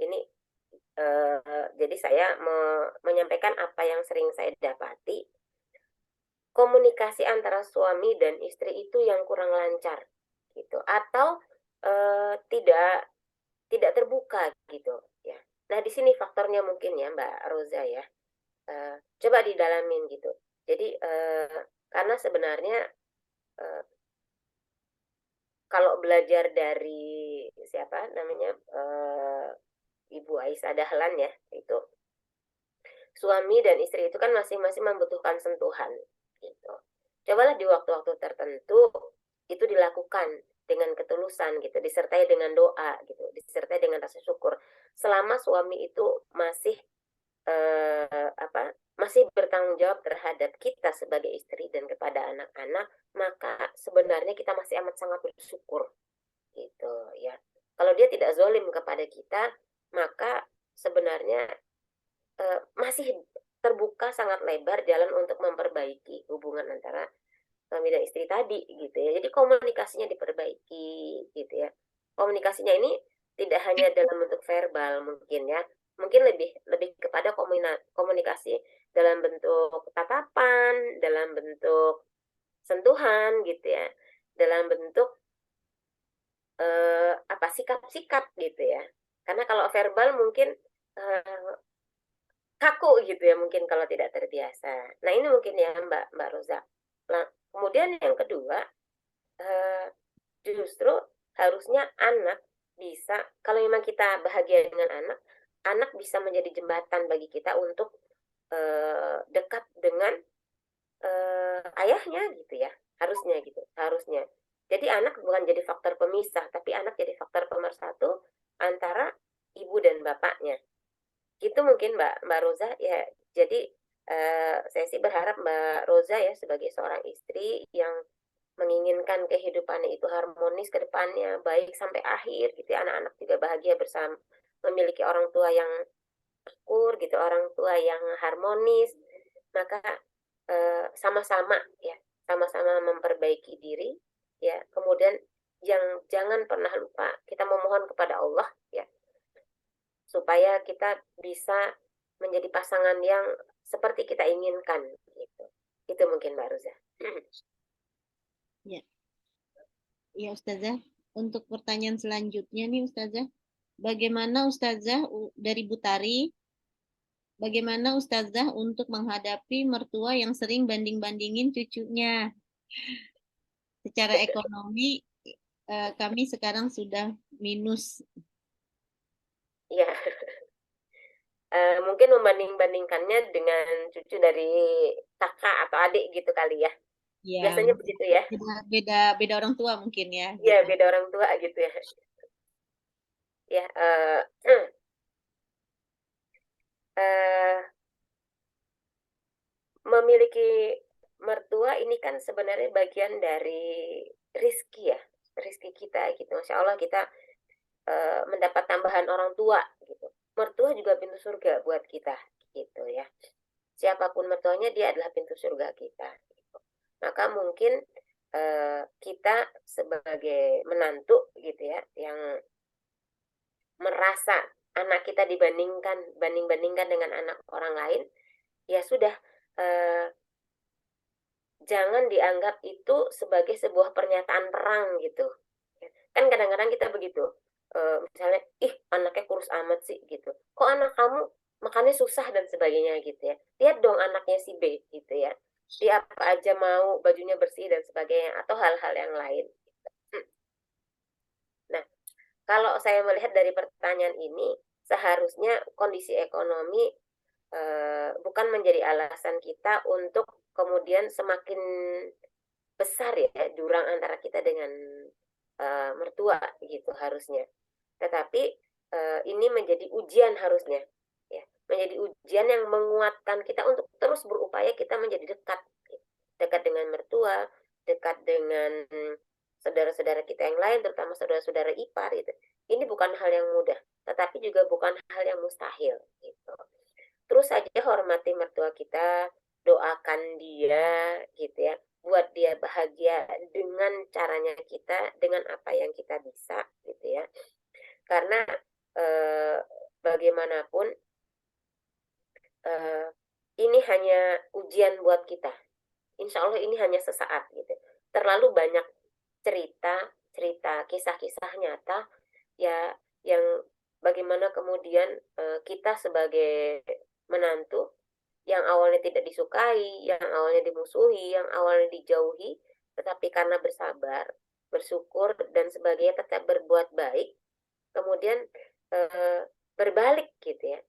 ini jadi saya menyampaikan apa yang sering saya dapati, komunikasi antara suami dan istri itu yang kurang lancar gitu, atau tidak terbuka gitu ya. Nah di sini faktornya mungkin ya Mbak Roza ya, coba didalamin gitu. Jadi karena sebenarnya kalau belajar dari siapa namanya Ibu Aisyah Dahlan ya, itu suami dan istri itu kan masing-masing membutuhkan sentuhan gitu. Cobalah di waktu-waktu tertentu itu dilakukan dengan ketulusan gitu, disertai dengan doa gitu, disertai dengan rasa syukur. Selama suami itu masih masih bertanggung jawab terhadap kita sebagai istri dan kepada anak-anak, maka sebenarnya kita masih amat sangat bersyukur gitu ya. Kalau dia tidak zolim kepada kita, maka sebenarnya masih terbuka sangat lebar jalan untuk memperbaiki hubungan antara suami dan istri tadi gitu ya. Jadi komunikasinya diperbaiki gitu ya. Komunikasinya ini tidak hanya dalam bentuk verbal mungkin ya. Mungkin lebih kepada komunikasi dalam bentuk tatapan, dalam bentuk sentuhan gitu ya. Dalam bentuk sikap-sikap gitu ya. Karena kalau verbal mungkin kaku gitu ya mungkin kalau tidak terbiasa. Nah ini mungkin ya Mbak Roza. Nah, kemudian yang kedua, Justru harusnya anak bisa, kalau memang kita bahagia dengan anak bisa menjadi jembatan bagi kita untuk dekat dengan ayahnya gitu ya. Harusnya gitu, harusnya. Jadi anak bukan jadi faktor pemisah, tapi anak jadi faktor pemersatu antara ibu dan bapaknya. Gitu mungkin Mbak Roza ya. Jadi saya sih berharap Mbak Roza ya sebagai seorang istri yang menginginkan kehidupannya itu harmonis ke depannya, baik sampai akhir gitu ya. Anak-anak juga bahagia bersama memiliki orang tua yang akur gitu, orang tua yang harmonis. Maka sama-sama ya, sama-sama memperbaiki diri ya. Kemudian yang jangan pernah lupa kita memohon kepada Allah ya, supaya kita bisa menjadi pasangan yang seperti kita inginkan gitu. Itu mungkin Mbak Ruza. Ya, ya Ustazah. Untuk pertanyaan selanjutnya nih Ustazah, bagaimana Ustazah dari Butari, bagaimana Ustazah untuk menghadapi mertua yang sering banding-bandingin cucunya? Secara ekonomi kami sekarang sudah minus. Ya, mungkin membanding-bandingkannya dengan cucu dari kakak atau adik gitu kali ya. Ya, Biasanya begitu ya. beda orang tua mungkin ya. Iya, Gitu. beda orang tua gitu ya. Ya, memiliki mertua ini kan sebenarnya bagian dari rizki ya, rizki kita gitu. Masya Allah kita mendapat tambahan orang tua gitu. Mertua juga pintu surga buat kita gitu ya. Siapapun mertuanya dia adalah pintu surga kita. Gitu. Maka mungkin kita sebagai menantu gitu ya, yang merasa anak kita banding-bandingkan dengan anak orang lain, ya sudah, jangan dianggap itu sebagai sebuah pernyataan perang gitu. Kan kadang-kadang kita begitu, misalnya, ih anaknya kurus amat sih gitu. Kok anak kamu makannya susah dan sebagainya gitu ya. Lihat dong anaknya si B gitu ya. Dia apa aja mau, bajunya bersih dan sebagainya, atau hal-hal yang lain. Nah, kalau saya melihat dari pertanyaan ini, seharusnya kondisi ekonomi bukan menjadi alasan kita untuk kemudian semakin besar ya jurang antara kita dengan mertua gitu harusnya. Tetapi ini menjadi ujian harusnya ya, menjadi ujian yang menguatkan kita untuk terus berupaya kita menjadi dekat dengan mertua, dekat dengan saudara-saudara kita yang lain, terutama saudara-saudara ipar gitu. Ini bukan hal yang mudah, tetapi juga bukan hal yang mustahil gitu. Terus saja hormati mertua kita, doakan dia gitu ya, buat dia bahagia dengan caranya kita, dengan apa yang kita bisa gitu ya. Karena bagaimanapun ini hanya ujian buat kita. Insya Allah ini hanya sesaat gitu. Terlalu banyak cerita, kisah-kisah nyata ya, yang bagaimana kemudian kita sebagai menantu yang awalnya tidak disukai, yang awalnya dimusuhi, yang awalnya dijauhi, tetapi karena bersabar, bersyukur dan sebagainya, tetap berbuat baik, kemudian berbalik gitu ya,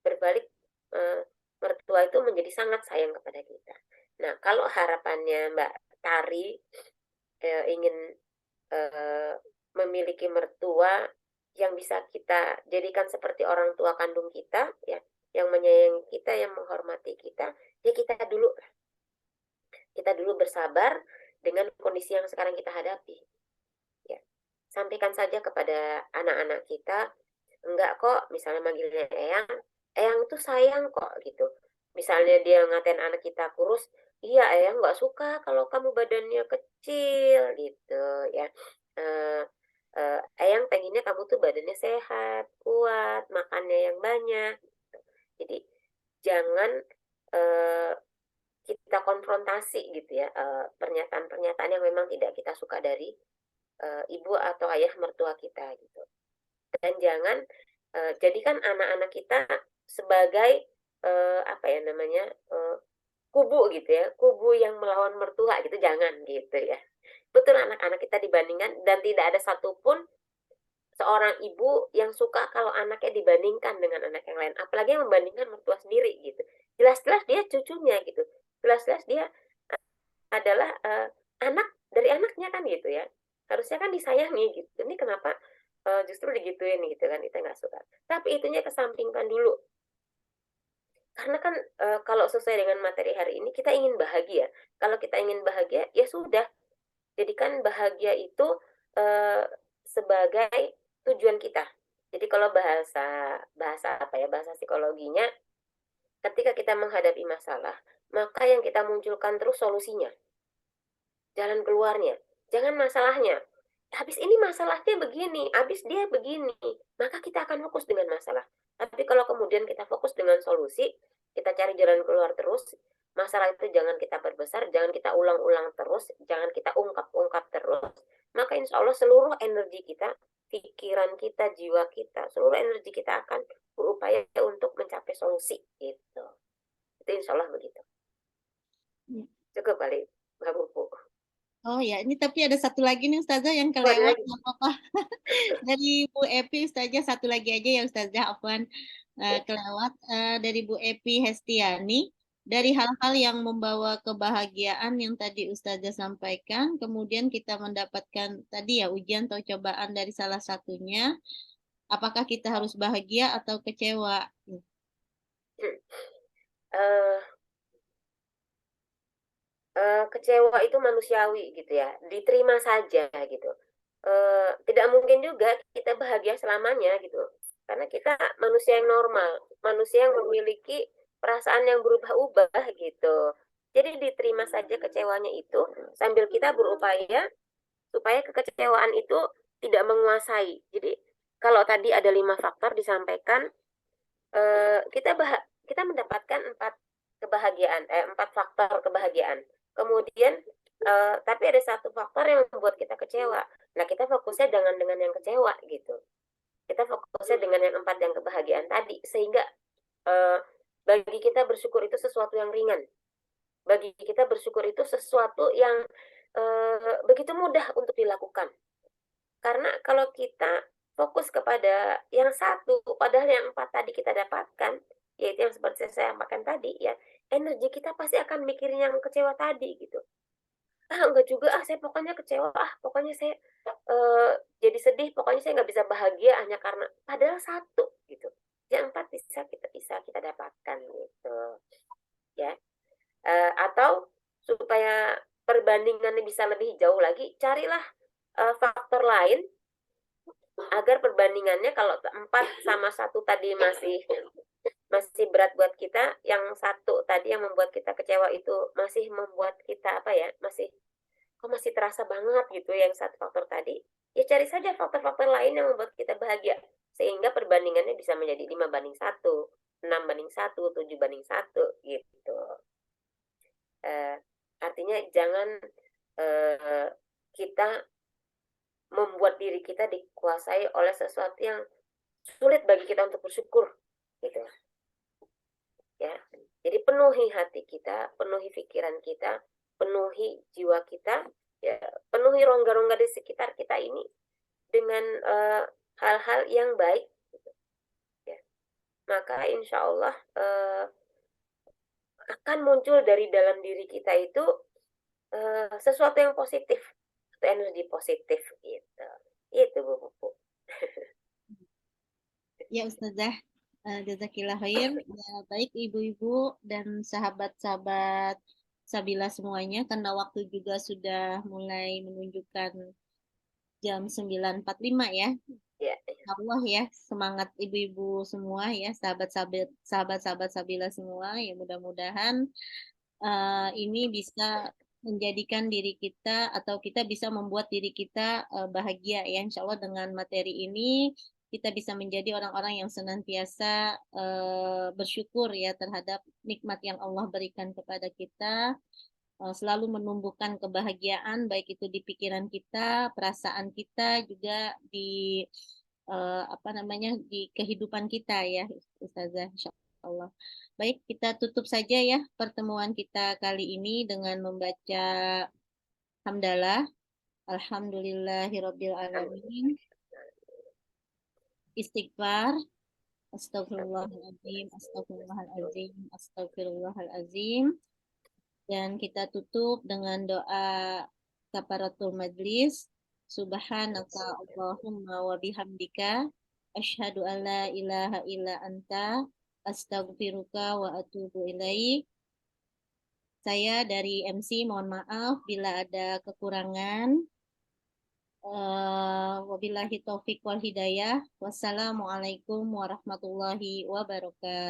berbalik, mertua itu menjadi sangat sayang kepada kita. Nah, kalau harapannya Mbak Tari ingin memiliki mertua yang bisa kita jadikan seperti orang tua kandung kita ya, yang menyayangi kita, yang menghormati kita, ya kita dulu bersabar dengan kondisi yang sekarang kita hadapi ya. Sampaikan saja kepada anak-anak kita, enggak kok, misalnya manggilnya eyang tuh sayang kok gitu. Misalnya dia ngatain anak kita kurus, iya eyang nggak suka kalau kamu badannya kecil gitu ya. Eyang pengennya kamu tuh badannya sehat, kuat, makannya yang banyak. Jadi jangan kita konfrontasi gitu ya, pernyataan-pernyataan yang memang tidak kita suka dari ibu atau ayah mertua kita gitu. Dan jangan jadikan anak-anak kita sebagai apa ya namanya, kubu gitu ya, kubu yang melawan mertua gitu, jangan gitu ya. betul anak-anak kita dibandingkan, dan tidak ada satupun seorang ibu yang suka kalau anaknya dibandingkan dengan anak yang lain, apalagi yang membandingkan mertua sendiri gitu. Jelas-jelas dia cucunya gitu, jelas-jelas dia adalah anak dari anaknya kan gitu ya, harusnya kan disayangi gitu. Ini kenapa justru digituin gitu kan, kita nggak suka. Tapi itunya kesampingkan dulu, karena kan kalau sesuai dengan materi hari ini kita ingin bahagia. Kalau kita ingin bahagia ya sudah, jadikan bahagia itu sebagai tujuan kita. Jadi kalau bahasa bahasa apa ya, bahasa psikologinya, ketika kita menghadapi masalah, maka yang kita munculkan terus solusinya, jalan keluarnya, jangan masalahnya. Habis ini masalahnya begini, habis dia begini, maka kita akan fokus dengan masalah. Tapi kalau kemudian kita fokus dengan solusi, kita cari jalan keluar terus, masalah itu jangan kita perbesar, jangan kita ulang-ulang terus, jangan kita ungkap-ungkap terus, maka insya Allah seluruh energi kita, pikiran kita, jiwa kita, seluruh energi kita akan berupaya untuk mencapai solusi. Itu insya Allah begitu. Ya. Cukup kali, Mbak Pupuk. Oh ya, ini tapi ada satu lagi nih Ustazah yang Oh, ada kelewat, lagi. nggak apa-apa. Dari Bu Epi, Ustazah satu lagi aja ya Ustazah, Afwan. Kelewat dari Bu Epi Hestiani, dari hal-hal yang membawa kebahagiaan yang tadi Ustazah sampaikan, kemudian kita mendapatkan tadi ya ujian atau cobaan dari salah satunya, apakah kita harus bahagia atau kecewa? Kecewa itu manusiawi gitu ya, diterima saja gitu. Tidak mungkin juga kita bahagia selamanya gitu, karena kita manusia yang normal, manusia yang memiliki perasaan yang berubah-ubah gitu. Jadi diterima saja kecewanya itu, sambil kita berupaya supaya kekecewaan itu tidak menguasai. Jadi kalau tadi ada 5 faktor disampaikan, kita mendapatkan 4 faktor kebahagiaan. Kemudian tapi ada satu faktor yang membuat kita kecewa. Nah, kita fokusnya dengan yang kecewa gitu. Kita fokusnya dengan yang 4 yang kebahagiaan tadi, sehingga bagi kita bersyukur itu sesuatu yang ringan. Bagi kita bersyukur itu sesuatu yang begitu mudah untuk dilakukan. Karena kalau kita fokus kepada yang satu, padahal yang 4 tadi kita dapatkan, yaitu yang seperti saya sampaikan tadi ya, energi kita pasti akan mikirin yang kecewa tadi gitu. Enggak juga, saya pokoknya kecewa, pokoknya saya jadi sedih, pokoknya saya nggak bisa bahagia hanya karena, padahal satu gitu. Yang 4 bisa kita dapatkan gitu. Ya. Atau supaya perbandingannya bisa lebih jauh lagi, carilah faktor lain agar perbandingannya, kalau 4 sama 1 tadi masih berat buat kita, yang 1 tadi yang membuat kita kecewa itu masih membuat kita apa ya, masih terasa banget gitu yang 1 faktor tadi, ya cari saja faktor-faktor lain yang membuat kita bahagia, sehingga perbandingannya bisa menjadi 5:1, 6:1, 7:1 gitu. Artinya jangan kita membuat diri kita dikuasai oleh sesuatu yang sulit bagi kita untuk bersyukur gitu ya. Jadi penuhi hati kita, penuhi pikiran kita, penuhi jiwa kita ya, penuhi rongga-rongga di sekitar kita ini dengan hal-hal yang baik gitu. Ya. Maka insya Allah akan muncul dari dalam diri kita itu sesuatu yang positif, energi positif gitu. Itu Bu Pupuk. Ya Ustazah, jazakillah khair. Ya, baik ibu-ibu dan sahabat-sahabat Sabila semuanya, karena waktu juga sudah mulai menunjukkan jam 9.45 ya. Ya. Allah ya, semangat ibu-ibu semua ya, sahabat-sahabat Sabila semua, ya mudah-mudahan ini bisa menjadikan diri kita atau kita bisa membuat diri kita bahagia ya, insya Allah dengan materi ini kita bisa menjadi orang-orang yang senantiasa bersyukur ya terhadap nikmat yang Allah berikan kepada kita, selalu menumbuhkan kebahagiaan baik itu di pikiran kita, perasaan kita, juga di apa namanya, di kehidupan kita ya Ustazah, insya Allah. Baik, kita tutup saja ya pertemuan kita kali ini dengan membaca hamdalah. Alhamdulillahirabbil alamin. Istighfar. Astagfirullahaladzim, astagfirullahaladzim, astagfirullahaladzim. Dan kita tutup dengan doa kafaratul majlis. Subhanaka Allahumma wa bihamdika asyhadu an la ilaha illa anta astaghfiruka wa atubu ilaik. Saya dari MC mohon maaf bila ada kekurangan. Wabillahi taufiq wal hidayah. Wassalamualaikum warahmatullahi wabarakatuh.